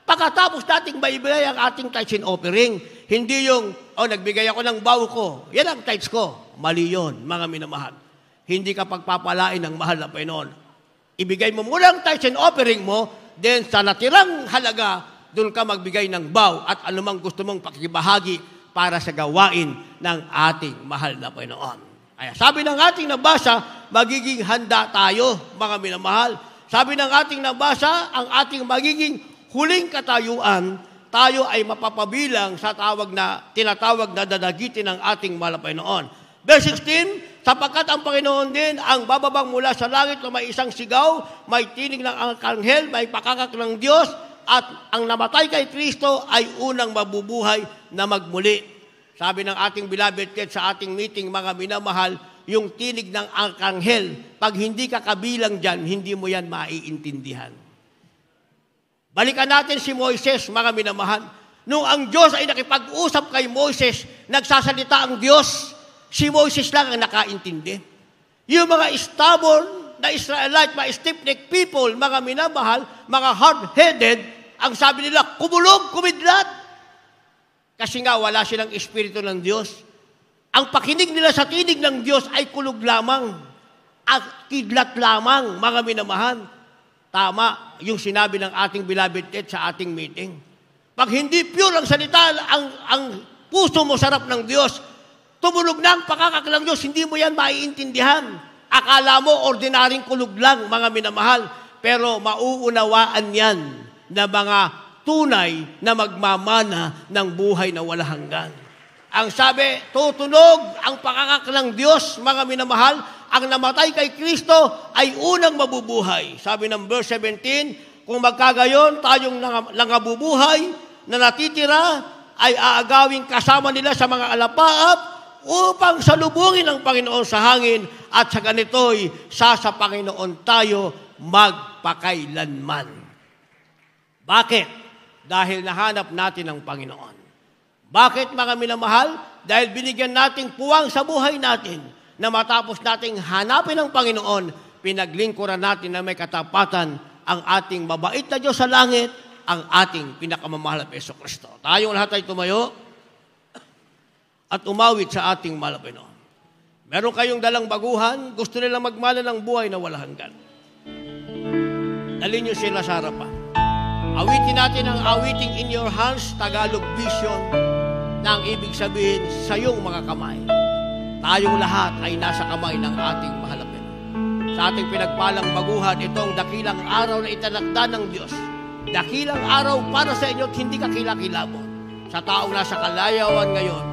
pagkatapos nating maibigay ang ating tithes and offering, hindi yung, nagbigay ako ng vow ko, yan ang tithes ko. Mali yun, mga minamahal. Hindi ka pagpapalain ng mahal na Panginoon. Ibigay mo muna ang tithes and offering mo, then sa natirang halaga, doon ka magbigay ng vow at anumang gusto mong pakikibahagi para sa gawain ng ating mahal na Panginoon. Kaya sabi ng ating nabasa, magiging handa tayo, mga minamahal. Sabi ng ating nabasa, ang ating magiging huling katayuan, tayo ay mapapabilang sa tinatawag na dadagitin ng ating mahal na Panginoon. Verse 16, sapagkat ang Panginoon din ang bababang mula sa langit na may isang sigaw, may tinig ng anghel, may pakakak ng Diyos, at ang namatay kay Kristo ay unang mabubuhay na magmuli. Sabi ng ating beloved kids sa ating meeting, mga minamahal, yung tinig ng anghel, pag hindi ka kabilang dyan, hindi mo yan maiintindihan. Balikan natin si Moises, mga minamahal. Nung ang Diyos ay nakipag-usap kay Moises, nagsasalita ang Diyos, si Moises lang ang nakaintindi. Yung mga stubborn na Israelite, mga stiff-necked people, mga minamahal, mga hard-headed, ang sabi nila, kumulog, kumidlat. Kasi nga, wala silang espiritu ng Diyos. Ang pakinig nila sa tinig ng Diyos ay kulog lamang at kidlat lamang, mga minamahal. Tama yung sinabi ng ating beloved Ted sa ating meeting. Pag hindi pure ang salita, ang puso mo sarap ng Diyos, tumulog na ang pakakak ng Diyos, hindi mo yan maiintindihan. Akala mo, ordinaryong kulog lang, mga minamahal. Pero mauunawaan yan na mga tunay na magmamana ng buhay na wala hanggan. Ang sabi, tutunog ang pakakak ng Diyos, mga minamahal, ang namatay kay Kristo ay unang mabubuhay. Sabi ng verse 17, kung magkagayon, tayong nangabubuhay na natitira ay aagawing kasama nila sa mga alapaap upang salubungin ang Panginoon sa hangin at sa ganito'y sa Panginoon tayo magpakailanman. Bakit? Dahil nahanap natin ang Panginoon. Bakit, mga minamahal? Dahil binigyan nating puwang sa buhay natin na matapos nating hanapin ang Panginoon, pinaglingkuran natin na may katapatan ang ating mabait na Diyos sa langit, ang ating pinakamamahal na Yesu Kristo. Tayong lahat ay tumayo at umawit sa ating mahal na Panginoon. Meron kayong dalang baguhan, gusto nilang magmana ng buhay na wala hanggan. Dalhin niyo sila sa harapan. Awitin natin ang awiting In Your Hands, Tagalog Vision, na ang ibig sabihin sa iyong mga kamay. Tayong lahat ay nasa kamay ng ating mahal na Panginoon. Sa ating pinagpalang baguhan, itong dakilang araw na itinakda ng Diyos. Dakilang araw para sa inyo at hindi kakilakilabot. Sa taong nasa kalayawan ngayon,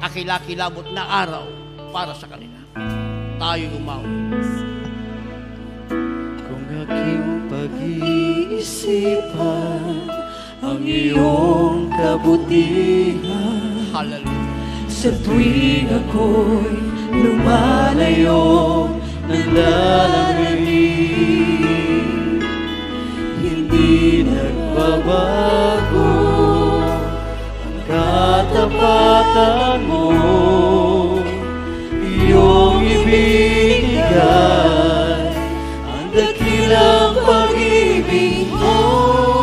kakilakilabot na araw para sa kanila. Tayo umawit. Kung aking pag-iisipan ang iyong kabutihan, Hallelujah. sa tuwing ako'y lumalayo ng lalangin, hindi nagbabago ang katapatan mo, iyong ibinigay ang dakilang pag-ibig mo.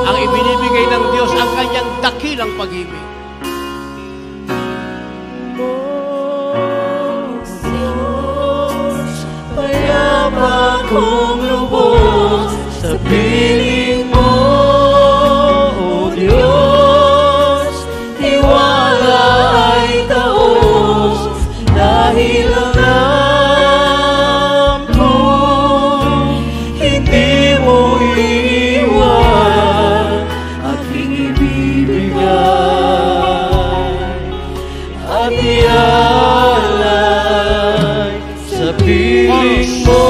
Ang ibinibigay ng Diyos ang kanyang dakilang pag-ibig. Kung lubos sa piling mo, O Diyos, tiwala ay taos dahil alam ko hindi mo iwan aking ibibigay at ialay sa piling mo.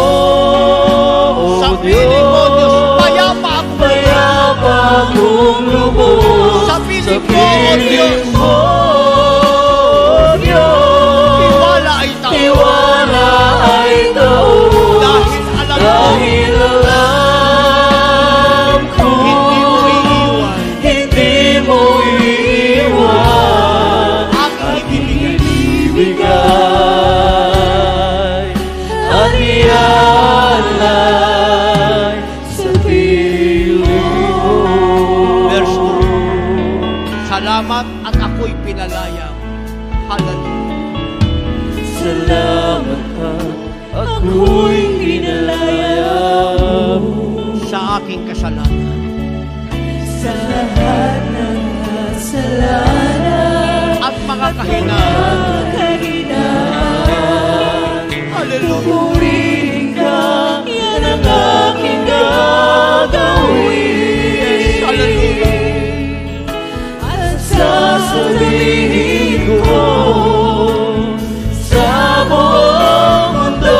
Kung lubos sa piling mo, Diyos, tiwala ay taos dahil alam ko hindi mo iiwan aking ako'y pinalaya mo sa aking kasalanan. sa lahat ng kasalanan At mga kahinaan. Hallelujah. Purihin ka, yan ang aking gagawin. Hallelujah. At sasabihin ko sa buong mundo,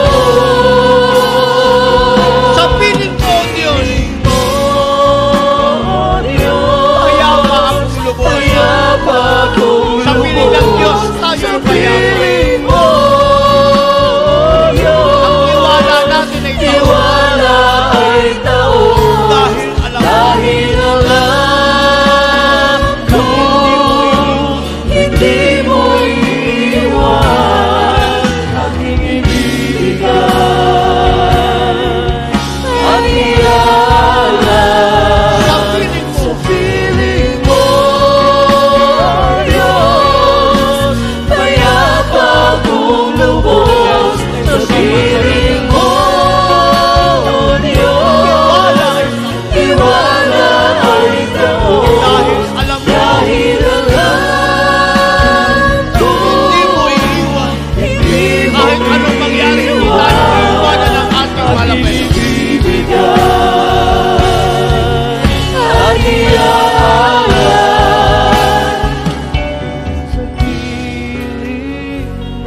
Sa piling ko, Diyos, oh Diyos, payapa ang lubos. payapa kong Sa piling ng Diyos, lubos. tayo ang payapa. Piling mo, Diyos, Ang tiwala natin ay taon. tiwala ay taon. Dahil alam mo, Dahil alam ko, hindi mo iiwan aking ibibigay. At ialam sa piling mo, sa piling mo, Diyos, payapa kong lubos. Sa piling mo, Diyos, tiwala ay taon. dahil alam mo, Dahil alam ko, hindi mo iiwan. hindi mo Kahit anong mangyari, hindi tayo iiwanan ng ating malapit. ibibigay. At ialam sa piling mo.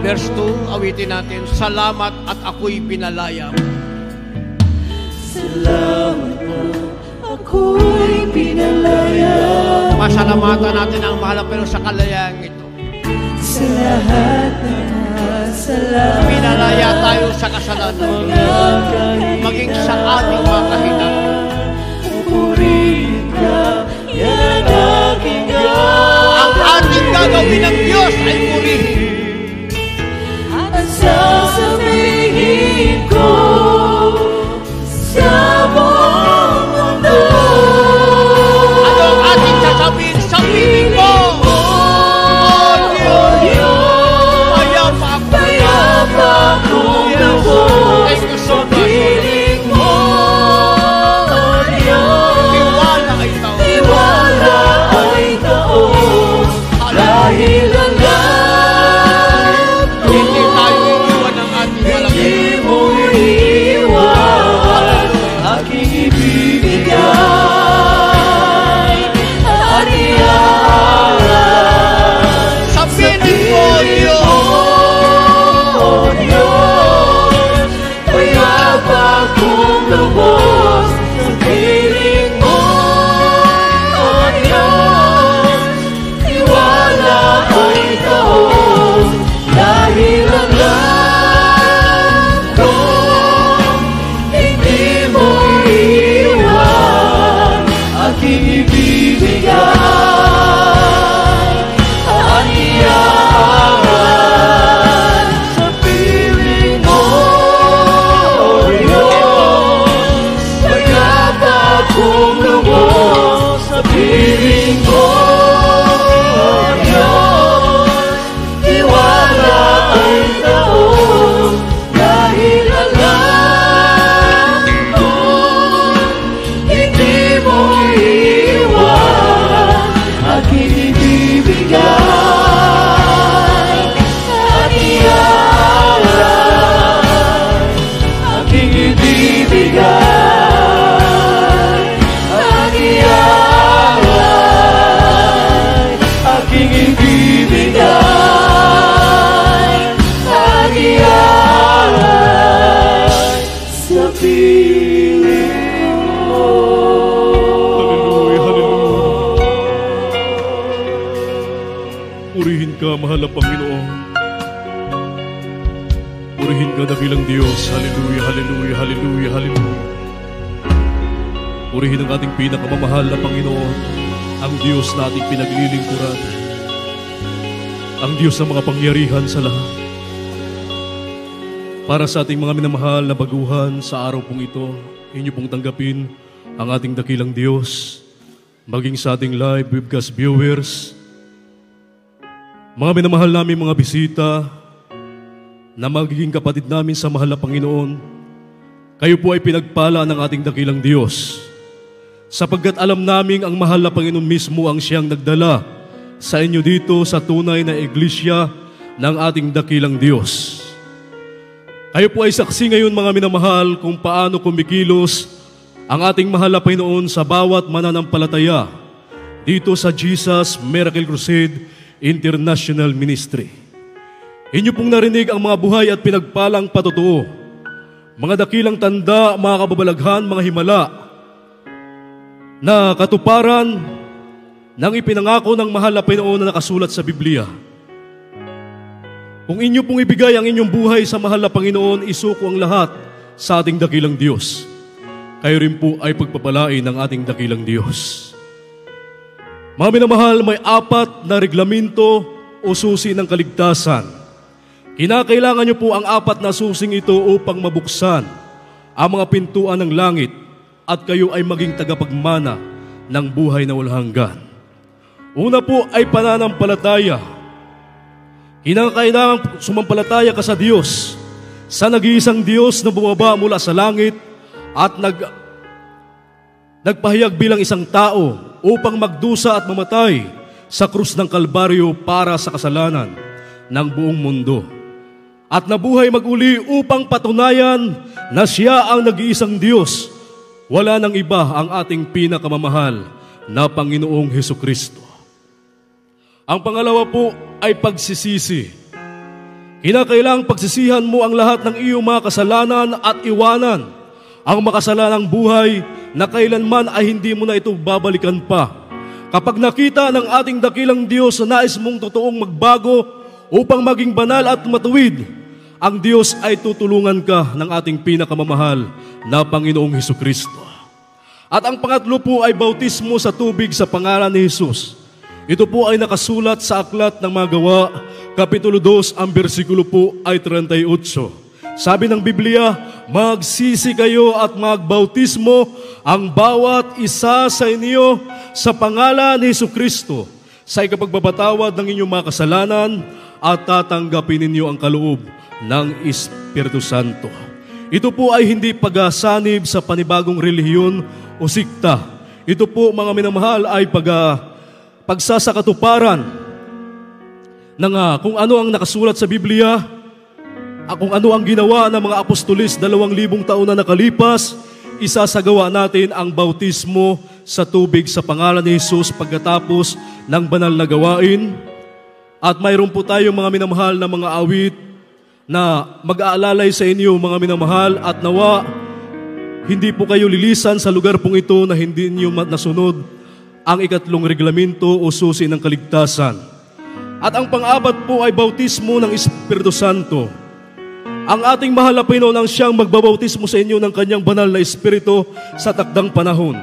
Verse 2, awitin natin, salamat at ako'y pinalaya mo. Salamat na ako'y pinalaya Pasalamatan natin ang mahal pero sa kalayaan ito. sa lahat ng kasalanan. Pinalaya tayo sa kasalanan, maging sa ating mga kahinaan. Purihin ka, yan ang aking Ang ating gagawin ng Diyos ay purihin. At sasabihin ko sa buong mundo. Ano ang ating sasabihin sa piling mo? Oh Diyos, payapa ako. Payapa kong lubos. Thank you so much. Piling mo, Diyos. Tiwala ay taon. Tiwala ay taon. Dahil alam ko, Hindi tayo iiwan ng ating malapit. hindi mo iiwan aking ibibigay. At ialam Sa piling mo, Diyos, oh Diyos, payapa kong lubos. Sa piling mo, oh Diyos, tiwala ay taon. Dahil alam ko, hindi mo iiwan aking ibibigay. At ialam sa piling mo, Diyos, payapa kong lubos. Sa piling mo, Diyos, tiwala ay taon. Dahil alam ko, hindi mo iiwan aking ibibigay. At ialam aking ibibigay. At ialam aking ibibigay. At ialam sa piling mo. Hallelujah, hallelujah. Purihin ka, mahal na Panginoon. Purihin ka, dakilang Diyos. Hallelujah, hallelujah, hallelujah, hallelujah. Purihin ang ating pinakamamahal na Panginoon, ang Diyos na ating pinaglilingkuran, ang Diyos ng mga pangyarihan sa lahat. Para sa ating mga minamahal na baguhan sa araw pong ito, inyo pong tanggapin ang ating dakilang Diyos, maging sa ating live webcast viewers, mga minamahal namin mga bisita, na magiging kapatid namin sa mahal na Panginoon, kayo po ay pinagpala ng ating dakilang Diyos. Sapagkat alam naming ang mahal na Panginoon mismo ang siyang nagdala sa inyo dito sa tunay na iglesia ng ating dakilang Diyos. Kayo po ay saksi ngayon mga minamahal kung paano kumikilos ang ating mahal na Panginoon sa bawat mananampalataya dito sa Jesus Miracle Crusade International Ministry. Inyo pong narinig ang mga buhay at pinagpalang patotoo, mga dakilang tanda, mga kababalaghan, mga himala, na katuparan ng ipinangako ng mahal na Panginoon na nakasulat sa Biblia. Kung inyo pong ibigay ang inyong buhay sa mahal na Panginoon, isuko ang lahat sa ating dakilang Diyos. Kayo rin po ay pagpapalain ng ating dakilang Diyos. Mga minamahal, may 4 na reglamento o susi ng kaligtasan. Kinakailangan nyo po ang 4 na susing ito upang mabuksan ang mga pintuan ng langit at kayo ay maging tagapagmana ng buhay na walang hanggan. Una po ay pananampalataya. Kinakailangan sumampalataya ka sa Diyos, sa nag-iisang Diyos na bumaba mula sa langit at nagpahayag bilang isang tao upang magdusa at mamatay sa krus ng Kalbaryo para sa kasalanan ng buong mundo. At nabuhay maguli upang patunayan na siya ang nag-iisang Diyos. Wala nang iba ang ating pinakamamahal na Panginoong Hesukristo. Ang pangalawa po ay pagsisisi. Kinakailangang pagsisihan mo ang lahat ng iyong mga kasalanan at iwanan ang makasalanang buhay na kailanman ay hindi mo na ito babalikan pa. Kapag nakita ng ating dakilang Diyos na nais mong totoong magbago upang maging banal at matuwid, ang Diyos ay tutulungan ka ng ating pinakamamahal na Panginoong Hesukristo. At ang pangatlo po ay bautismo sa tubig sa pangalan ni Jesus. Ito po ay nakasulat sa Aklat ng Mga Gawa, Kapitulo 2, ang bersikulo po ay 38. Sabi ng Biblia, magsisi kayo at magbautismo ang bawat isa sa inyo sa pangalan ni Hesukristo sa ikapagpapatawad ng inyong mga kasalanan at tatanggapin ninyo ang kaloob ng Espiritu Santo. Ito po ay hindi pagsanib sa panibagong relihiyon o sikta. Ito po mga minamahal ay pagsasakatuparan ng kung ano ang nakasulat sa Biblia, kung ano ang ginawa ng mga apostolis 2,000 taon na nakalipas, isasagawa natin ang bautismo sa tubig sa pangalan ni Jesus pagkatapos ng banal na gawain. At mayroon po tayong mga minamahal na mga awit na mag-aalalay sa inyo mga minamahal at nawa hindi po kayo lilisan sa lugar pong ito na hindi niyo nasunod ang ikatlong reglamento o susi ng kaligtasan. At ang pang-apat po ay bautismo ng Espiritu Santo. Ang ating mahal na Panginoon ang siyang magbabautismo sa inyo ng kanyang banal na Espiritu sa takdang panahon.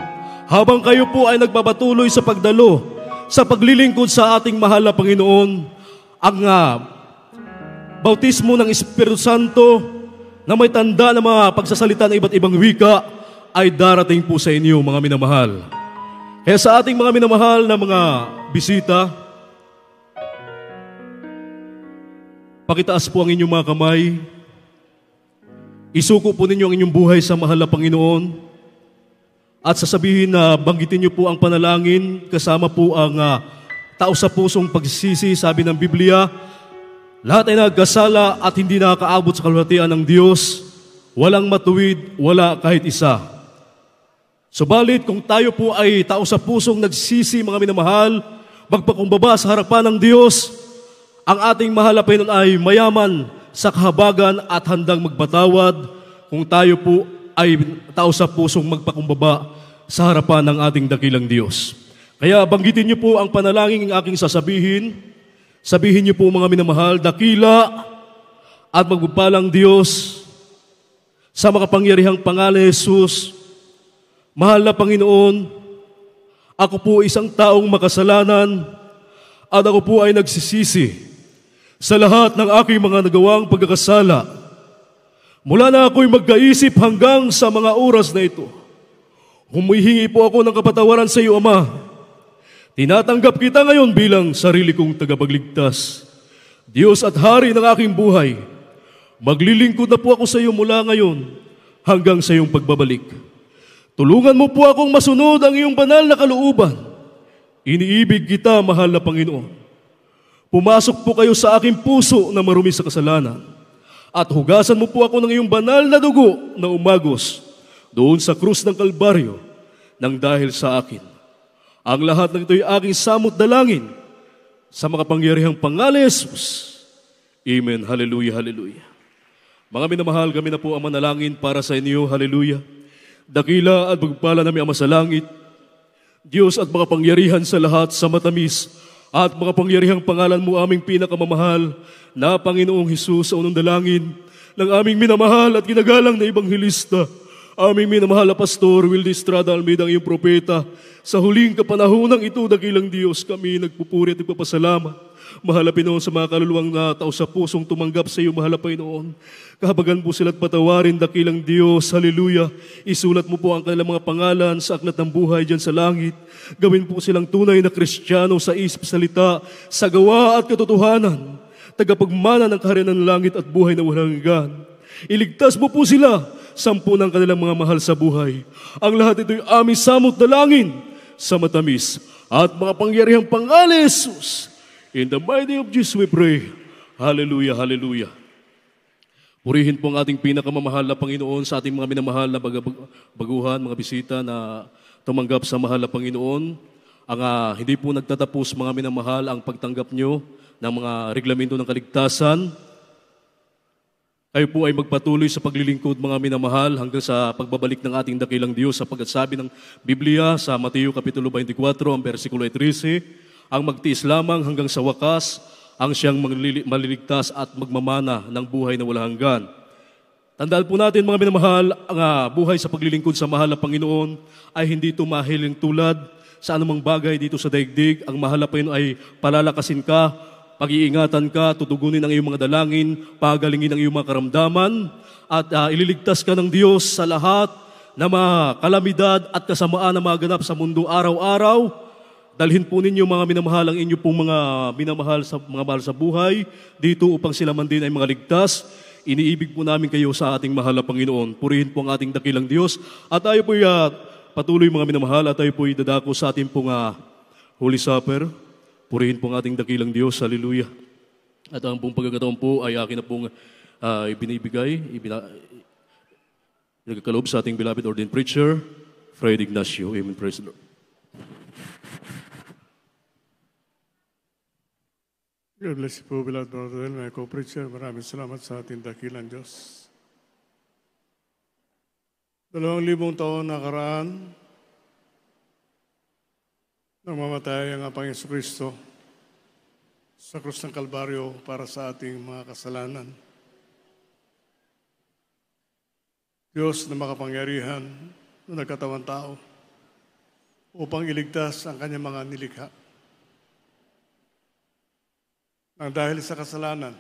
Habang kayo po ay nagpapatuloy sa pagdalo, sa paglilingkod sa ating mahal na Panginoon, ang bautismo ng Espiritu Santo na may tanda ng mga pagsasalita ng iba't ibang wika ay darating po sa inyo mga minamahal. Kaya sa ating mga minamahal na mga bisita, pakitaas po ang inyong mga kamay. Isuko po ninyo ang inyong buhay sa mahal na Panginoon at sasabihin na banggitin niyo po ang panalangin kasama po ang tao sa pusong pagsisisi. Sabi ng Biblia, lahat ay nagkasala at hindi nakakaabot sa kaluwalhatian ng Diyos. Walang matuwid, wala kahit isa. Subalit kung tayo po ay tao sa pusong nagsisi mga minamahal, magpakumbaba sa harapan ng Diyos, ang ating mahal na Panginoon ay mayaman sa kahabagan at handang magpatawad kung tayo po ay tao sa pusong magpakumbaba sa harapan ng ating dakilang Diyos. Kaya banggitin niyo po ang panalangin ng aking sasabihin. Sabihin niyo po mga minamahal, dakila at magpapalang Diyos sa makapangyarihang pangalan ni Jesus. Mahal na Panginoon, ako po isang taong makasalanan at ako po ay nagsisisi sa lahat ng aking mga nagawang pagkakasala. Mula na ako'y magkaisip hanggang sa mga oras na ito, humihingi po ako ng kapatawaran sa iyo, Ama. Tinatanggap kita ngayon bilang sarili kong tagapagligtas. Diyos at Hari ng aking buhay, Maglilingkod na po ako sa iyo mula ngayon hanggang sa iyong pagbabalik. Tulungan mo po akong masunod ang iyong banal na kalooban. Iniibig kita, mahal na Panginoon. Pumasok po kayo sa aking puso na marumi sa kasalanan at hugasan mo po ako ng iyong banal na dugo na umagos doon sa krus ng Kalbaryo nang dahil sa akin. Ang lahat ng ito'y aking samot dalangin sa makapangyarihang pangalan ni Jesus. Amen. Hallelujah, hallelujah. Mga minamahal, kami na po ang manalangin para sa inyo. Hallelujah. Dakila at magpala namin Ama sa langit, Diyos at makapangyarihan sa lahat sa matamis at makapangyarihang pangalan mo aming pinakamamahal na Panginoong Hesus sa unang dalangin ng aming minamahal at ginagalang na Ebanghelista, aming minamahal na Pastor Wildy Estrada Almeida, ang iyong propeta. Sa huling kapanahonang ito, dakilang Diyos, kami nagpupuri at nagpapasalamat. Mahal na Panginoon, sa mga kaluluwang na tao sa pusong tumanggap sa iyo, mahal na Panginoon. Kahabagan po sila at patawarin, dakilang Diyos. Hallelujah. Isulat mo po ang kanilang mga pangalan sa aklat ng buhay dyan sa langit. Gawin po silang tunay na Kristiyano sa isip, salita, sa gawa at katotohanan. Tagapagmana ng kaharian ng langit at buhay na walang hanggan. Iligtas mo po sila, 10 ng kanilang mga mahal sa buhay. Ang lahat ito'y aming samot dalangin sa matamis at makapangyarihang pangalan ni Jesus. In the mighty name of Jesus we pray. Hallelujah, hallelujah. Purihin po ang ating pinakamamahal na Panginoon sa ating mga minamahal na baguhan, mga bisita na tumanggap sa mahal na Panginoon. Ang hindi po nagtatapos, mga minamahal, ang pagtanggap nyo ng mga reglamento ng kaligtasan. Kayo po ay magpatuloy sa paglilingkod, mga minamahal, hanggang sa pagbabalik ng ating dakilang Diyos, sapagkat sabi ng Biblia sa Mateo Kapitulo 24, ang versikulo 13, ang magtiis lamang hanggang sa wakas, ang siyang maliligtas at magmamana ng buhay na walang hanggan. Tandaan po natin, mga minamahal, ang buhay sa paglilingkod sa mahal na Panginoon ay hindi tumahiling tulad sa anumang bagay dito sa daigdig. Ang mahal na Panginoon ay palalakasin ka, pag-iingatan ka, tutugunin ang iyong mga dalangin, pagalingin ang iyong mga karamdaman, at ililigtas ka ng Diyos sa lahat na mga kalamidad at kasamaan na maganap sa mundo araw-araw. Dalhin po ninyo, mga minamahal, ang inyo pong mga minamahal sa mga mahal sa buhay dito upang sila man din ay mga ligtas. Iniibig po namin kayo sa ating mahal na Panginoon. Purihin po ang ating dakilang Diyos. At tayo po patuloy, mga minamahal, at tayo po dadako sa ating pong Holy Supper. Purihin po ang ating dakilang Diyos. Hallelujah. At ang pong pagkakataon po ay akin na pong ibinibigay, nagkakalob sa ating beloved ordained preacher, Fred Ignacio. Amen. Praise the Lord. God bless you po, beloved brother, my co-preacher. Maraming salamat sa ating dakilang Diyos. 2,000 taon nakaraan, nang mamatay ang Panginoon Kristo sa krus ng Kalbaryo para sa ating mga kasalanan. Diyos na makapangyarihan na nagkatawang tao upang iligtas ang kanyang mga nilikha. Nang dahil sa kasalanan,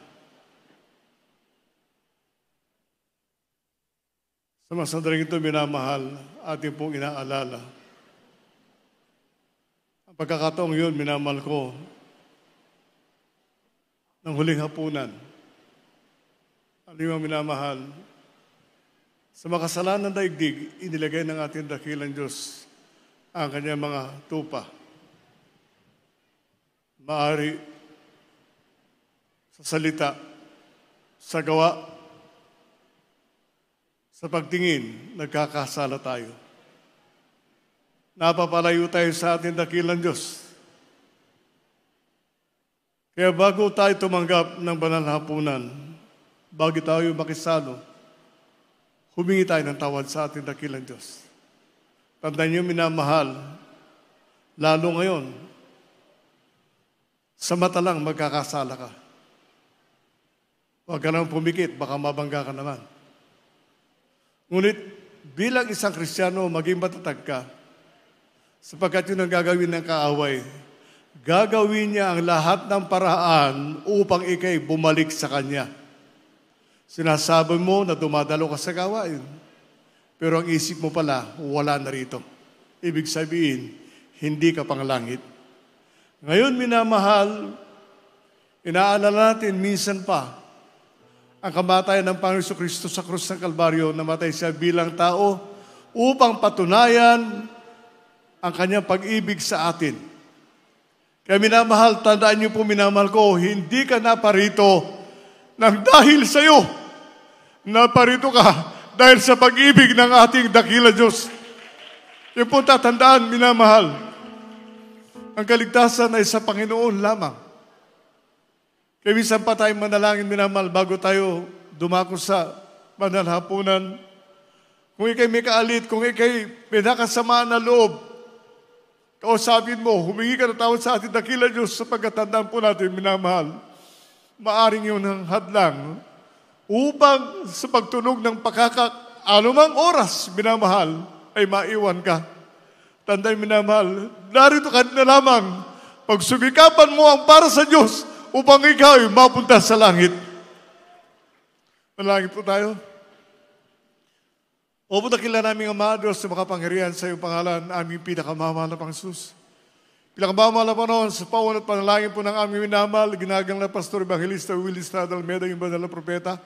sa mga sandaling ito, minamahal, ating pong inaalala. Ang pagkakataong yun, minamahal ko, ng huling hapunan. Ano yung minamahal? Sa makasalanan ng daigdig, inilagay ng ating dakilang Diyos ang kanyang mga tupa. Maari sa salita, sa gawa, sa pagtingin, nagkakasala tayo. Napapalayo tayo sa ating dakilang Diyos. Kaya bago tayo tumanggap ng banal na hapunan, bago tayo makisalo, humingi tayo ng tawad sa ating dakilang Diyos. Tandaan niyo, minamahal, lalo ngayon, sa mata lang magkakasala ka. Huwag ka naman pumikit, baka mabangga ka naman. Ngunit bilang isang Kristiyano, maging matatag ka, sapagkat yun ang gagawin ng kaaway. Gagawin niya ang lahat ng paraan upang ikay bumalik sa Kanya. Sinasabi mo na dumadalo ka sa gawain, pero ang isip mo pala, wala na rito. Ibig sabihin, hindi ka pang langit. Ngayon, minamahal, inaalala natin minsan pa, ang kamatayan ng Panginoon Kristo sa krus ng Kalbaryo. Namatay siya bilang tao upang patunayan ang kanyang pag-ibig sa atin. Kaya minamahal, tandaan niyo po minamahal ko, hindi ka naparito nang dahil sa iyo. Naparito ka dahil sa pag-ibig ng ating dakila Diyos. Yung po tatandaan, minamahal, ang kaligtasan ay sa Panginoon lamang. Kaya minsan pa tayong manalangin, minamahal, bago tayo dumako sa banal hapunan. Kung ikay may kaalit, kung ikay may nakasamaan na loob, kausapin mo, humingi ka na tawad sa ating dakila Diyos sa pagkatandaan po natin, minamahal. Maaring yun ang hadlang upang sa pagtunog ng anumang oras, minamahal, ay maiwan ka. Tandaan, minamahal, narito ka na lamang pagsumikapan mo ang para sa Diyos upang ikaw ay mapunta sa langit. Malangit po tayo. O dakila naming Ama, Diyos na makapangyarihan sa iyong pangalan, aming pinakamamahal na Panginoon. Pinakamamahal na Panginoon, sa pawan at panalangin po ng aming minamahal, ginagang na Pastor Evangelista Willis Nadalmeda, yung banal na propeta.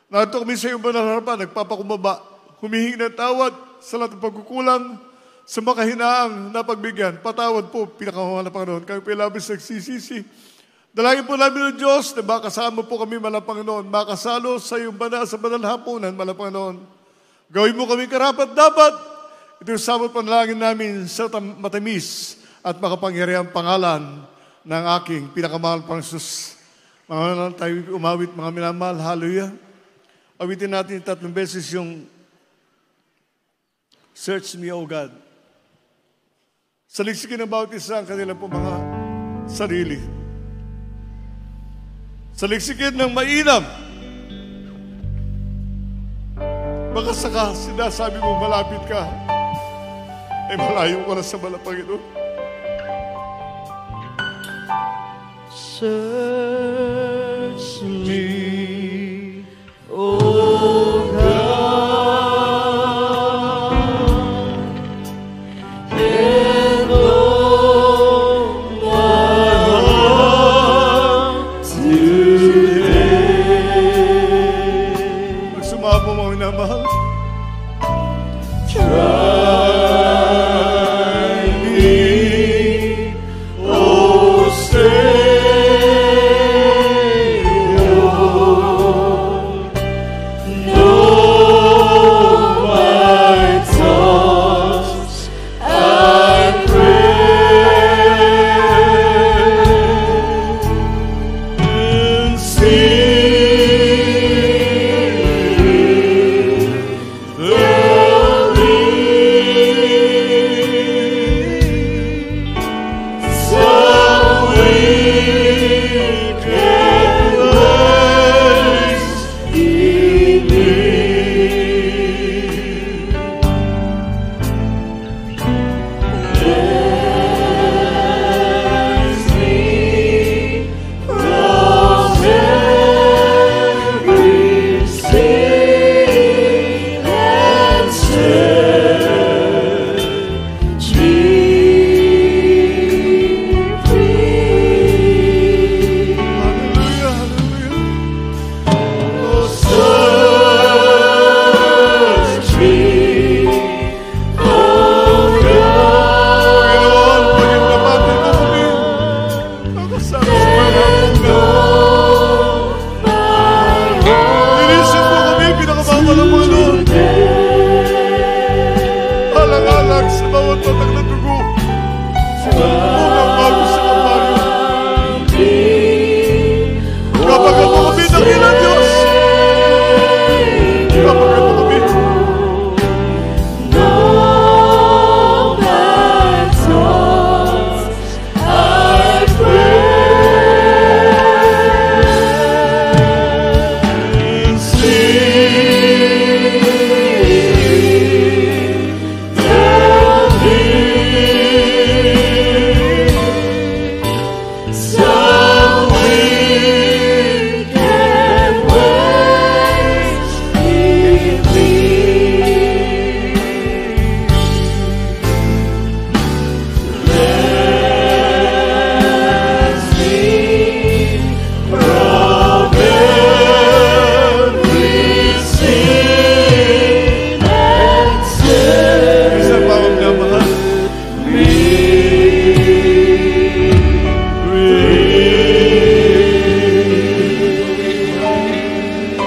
Narito kami sa iyong banal na harapan, nagpapakumbaba, humihingi ng tawad sa lahat ng pagkukulang, sa makahinaang napagbigyan. Patawad po, pinakamamahal na Panginoon. Kayo po labis nagsisisi. Dalangin po namin ng Diyos na makasama po kami, malang Panginoon, makasalo sa iyong sa banal hapunan, malang Panginoon. Gawin mo kami karapat dapat. Ito yung samot panalangin namin sa matamis at makapangyarihang pangalan ng aking pinakamahal pang Jesus. Mga tayo umawit, mga minamahal, hallelujah. Awitin natin 3 beses yung Search me, O God. Saliksikin ng bawat isa ang kanilang po mga sarili. Saliksikin ng mainam. Baka saka sinasabi mo malapit ka, ay malayo ko na sa Panginoon. Search me, O God, and know my heart today. Magsumabo mo, minamahal. Try me, O Savior.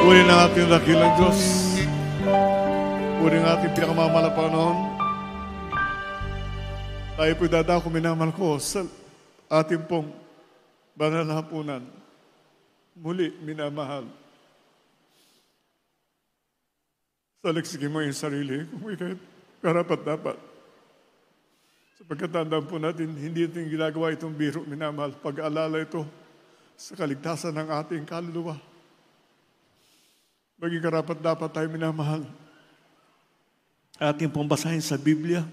Puri ng ating dakilang Diyos. Puri ng ating pinakamamahal na Panginoon. Tayo po'y dadako, minamahal ko, sa ating pong banal na hapunan. Muli, minamahal. Saliksikin mo yung sarili kung ikay karapat-dapat. Sapagkat tandaan po natin, hindi natin ginagawa itong biro, minamahal. Pag-alala ito sa kaligtasan ng ating kaluluwa. Maging karapat-dapat tayo, minamahal. Ating pong basahin sa Biblia.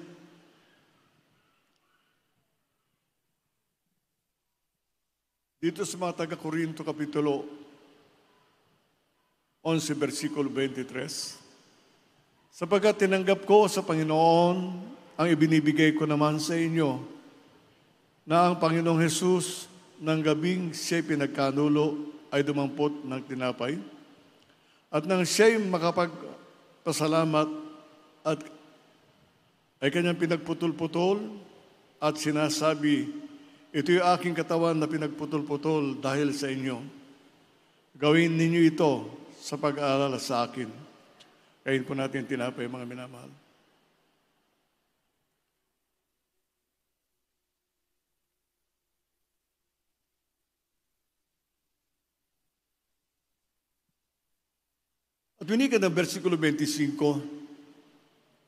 Dito sa mga taga-Korinto, Kapitulo 11, versikulo 23. Sapagkat tinanggap ko sa Panginoon ang ibinibigay ko naman sa inyo, na ang Panginoong Hesus ng gabing siya'y pinagkanulo ay dumampot ng tinapay, at nang siya'y makapagpasalamat at ay kanyang pinagputol-putol at sinasabi, ito yung aking katawan na pinagputol-putol dahil sa inyo. Gawin ninyo ito sa pag-aalala sa akin. Kain po natin tinapay, mga minamahal. At winikan ng versikulo 25,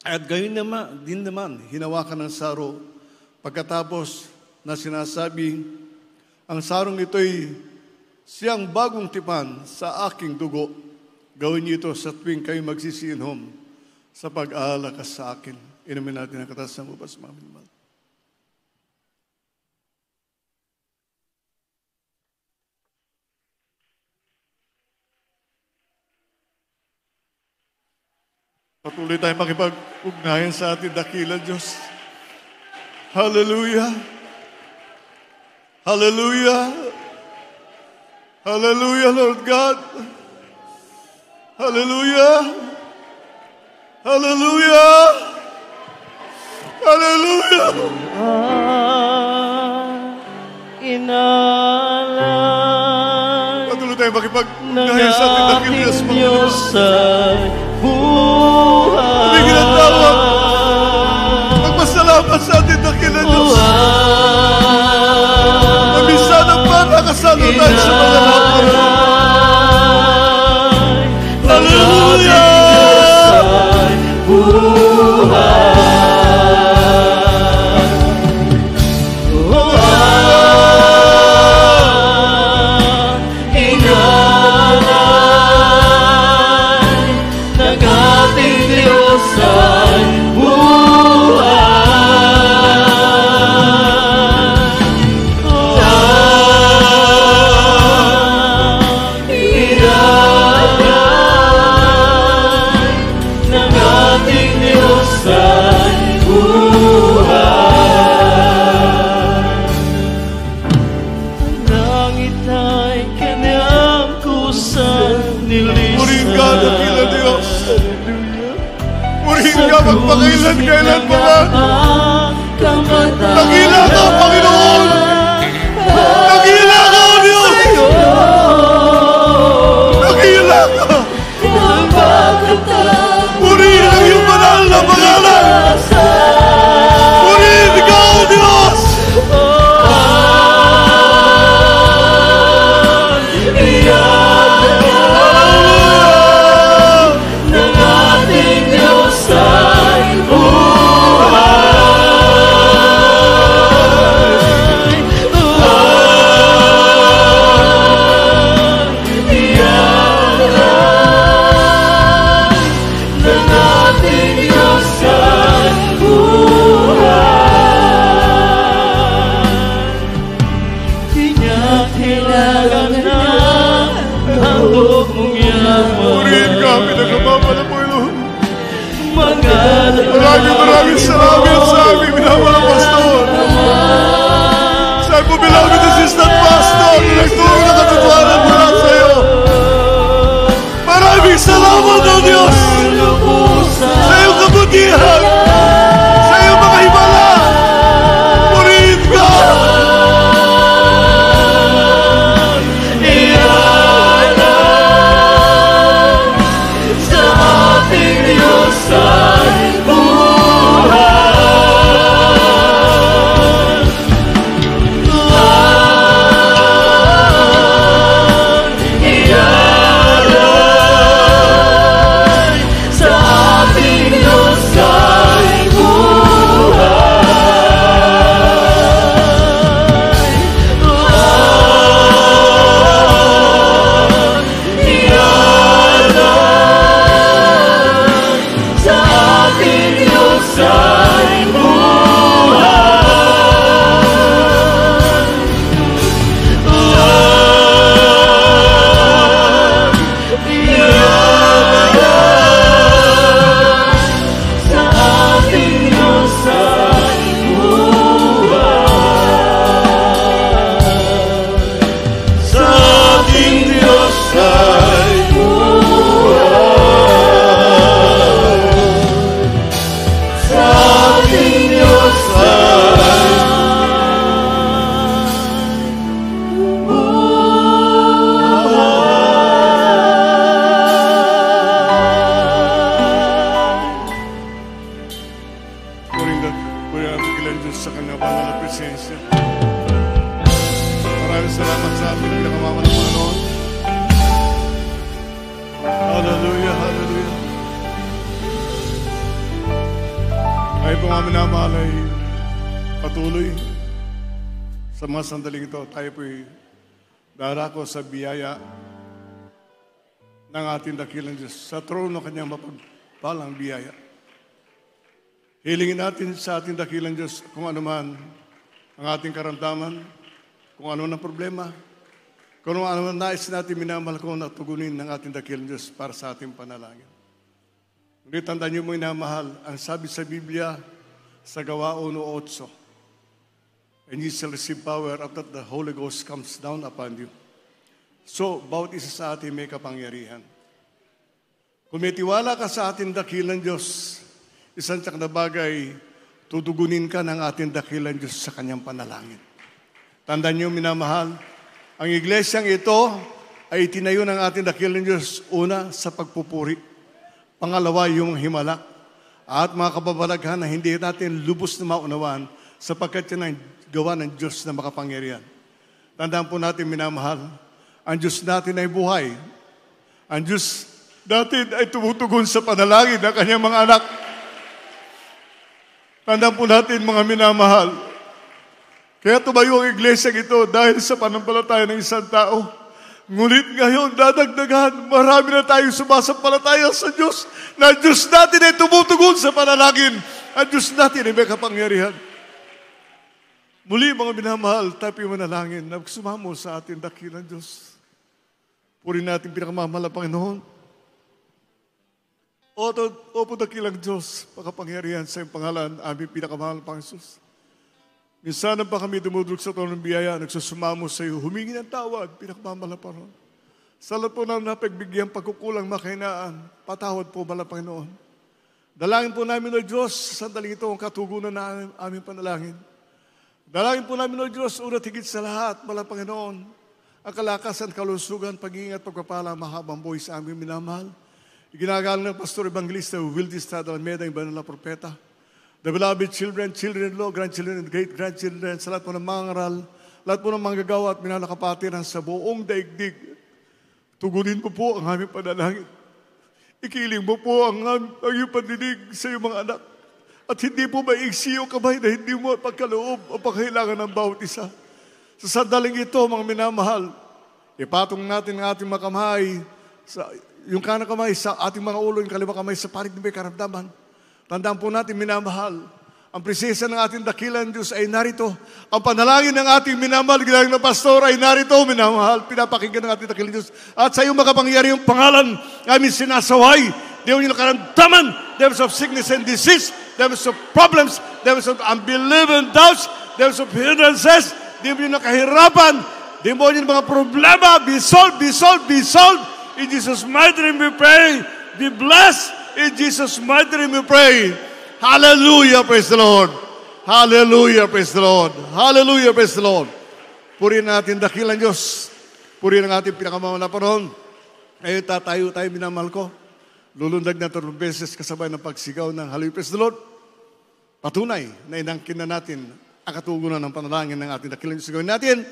at gayon din naman, hinawakan ng saro, pagkatapos na sinasabi, ang sarong ito'y siyang bagong tipan sa aking dugo. Gawin niyo ito sa tuwing kayo magsisiinhom sa pag-aalala ka sa akin. Inumin natin ang katas ng upas, mga minamahal. Patuloy tayo makipag-ugnayan sa ating dakila Diyos. Hallelujah! Hallelujah! Hallelujah, Lord God! Hallelujah! Hallelujah! Hallelujah! Inalay Patuloy tayo makipag-ugnayan sa ating dakila Diyos. Diyos ay buhay. Bigyan ang tawag. Magpasalamat sa ating dakila Diyos. Mabisa ng panakasalo tayo sa mga hapon. Hallelujah! Magpakailan-kailan mo man. Nagila ka, Panginoon! Nagila ka, O Diyos! Nagila ka! Purihin ang iyong banal na pangalan! Purihin ka, O Diyos! Maraming salamat sa aming minamahal na pastor. Sa po beloved assistant pastor, nagtulong na katotohanan mula sa iyo. Maraming salamat, O Diyos, sa iyong kabutihan, sa iyong mga himala. Purihin ka! po mga minamahal ay patuloy sa mga sandaling ito. Tayo po'y darako sa biyaya ng ating dakilang Diyos sa trono kanyang mapagpalang biyaya. Hilingin natin sa ating dakilang Diyos kung ano man ang ating karamdaman, kung ano man ang problema, kung ano man nais natin minamahal ko na tugunin ng ating dakilang Diyos para sa ating panalangin. Ngunit tandaan niyo mo inamahal, ang sabi sa Biblia sa Gawa 1:8, and you shall receive power after the Holy Ghost comes down upon you. So, bawat isa sa atin may kapangyarihan. Kung may tiwala ka sa ating dakilang Diyos, isang tsak na bagay, tutugunin ka ng ating dakilang Diyos sa kanyang panalangin. Tandaan niyo minamahal, ang iglesyang ito ay itinayo ng ating dakilang Diyos una sa pagpupuri. Pangalawa, yung himala at mga kababalaghan na hindi natin lubos na maunawaan sapagkat yan ang gawa ng Diyos na makapangyarihan. Tandaan po natin, minamahal, ang Diyos natin ay buhay. Ang Diyos natin ay tumutugon sa panalangin ng kanyang mga anak. Tandaan po natin, mga minamahal, kaya tumayo ang iglesia ito dahil sa panampalataya ng isang tao. Ngunit ngayon, dadagdagan, marami na tayong sumasampalataya sa Diyos, na Diyos natin ay tumutugon sa panalangin. Ang Diyos natin ay may kapangyarihan. Muli, mga minamahal, tayo manalangin na sumamo sa ating dakilang Diyos. Puri natin pinakamamahal na Panginoon. Opo, dakilang Diyos, makapangyarihan sa iyong pangalan, aming pinakamahal na Panginoon. Minsan pa kami dumudulog sa trono ng biyaya, nagsusumamo sa iyo, humingi ng tawad, pinakamamahal na Panginoon. Sa lahat po namin napagbigyan pagkukulang makahinaan, patawad po, mahal na Panginoon. Dalangin po namin, O Diyos, sa sandaling ito ang katugunan na aming panalangin. Dalangin po namin, O Diyos, unat higit sa lahat, mahal na Panginoon, ang kalakasan, kalusugan, pag-iingat, pagpapala, mahabang buhay sa aming minamahal. Iginagalang ng Pastor Evangelista Wildy Estrada Almeida, yung banal na propeta. The beloved children, children-in-law, grandchildren, and great-grandchildren, sa lahat po ng mga ngaral, lahat po ng mga gagawa at minalakapatiran sa buong daigdig, tugunin mo po ang aming panalangin. Ikiling mo po ang iyong pandinig sa iyong mga anak. At hindi po maiksi o kamay na hindi mo pagkaloob o pagkailangan ng bawat isa. Sa sandaling ito, mga minamahal, ipatong natin ang ating mga kamay, yung kanang kamay sa ating mga ulo, yung kaliwang kamay sa panig na may karamdaman. Tandaan po natin, minamahal, ang presensya ng ating dakilang Diyos ay narito. Ang panalangin ng ating minamahal, ginagawa ng pastor ay narito, minamahal, pinapakinggan ng ating dakilang Diyos. At sa iyong makapangyarihang pangalan, aming sinasaway, di mo nyo karamdaman, devils of sickness and disease, devils of problems, devils of unbelief and doubts, devils of hindrances, di mo nyo nakahirapan, di mo nyo mga problema, be solved, be solved, be solved. In Jesus' mighty name we pray, be blessed. In Jesus' mighty name we pray. Hallelujah, praise the Lord. Hallelujah, praise the Lord. Hallelujah, praise the Lord. Purihin natin dakilang Diyos. Purihin ang ating pinakamamahal na panahon. Ngayon tayo minamahal ko. Lulundag na 3 beses kasabay ng pagsigaw ng Hallelujah, praise the Lord. Patunay na inangkin na natin ang katugunan ng panalangin ng ating dakilang Diyos. Gawin natin.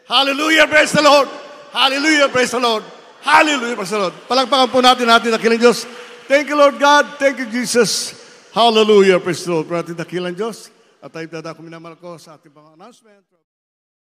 Hallelujah, praise the Lord. Hallelujah, praise the Lord. Hallelujah, praise the Lord. Palagpakan po natin dakilang Diyos. Thank you, Lord God. Thank you, Jesus. Hallelujah. Praise the Lord. Para ating dakilang Diyos. At tayo dadako minamahal ko sa ating mga announcement.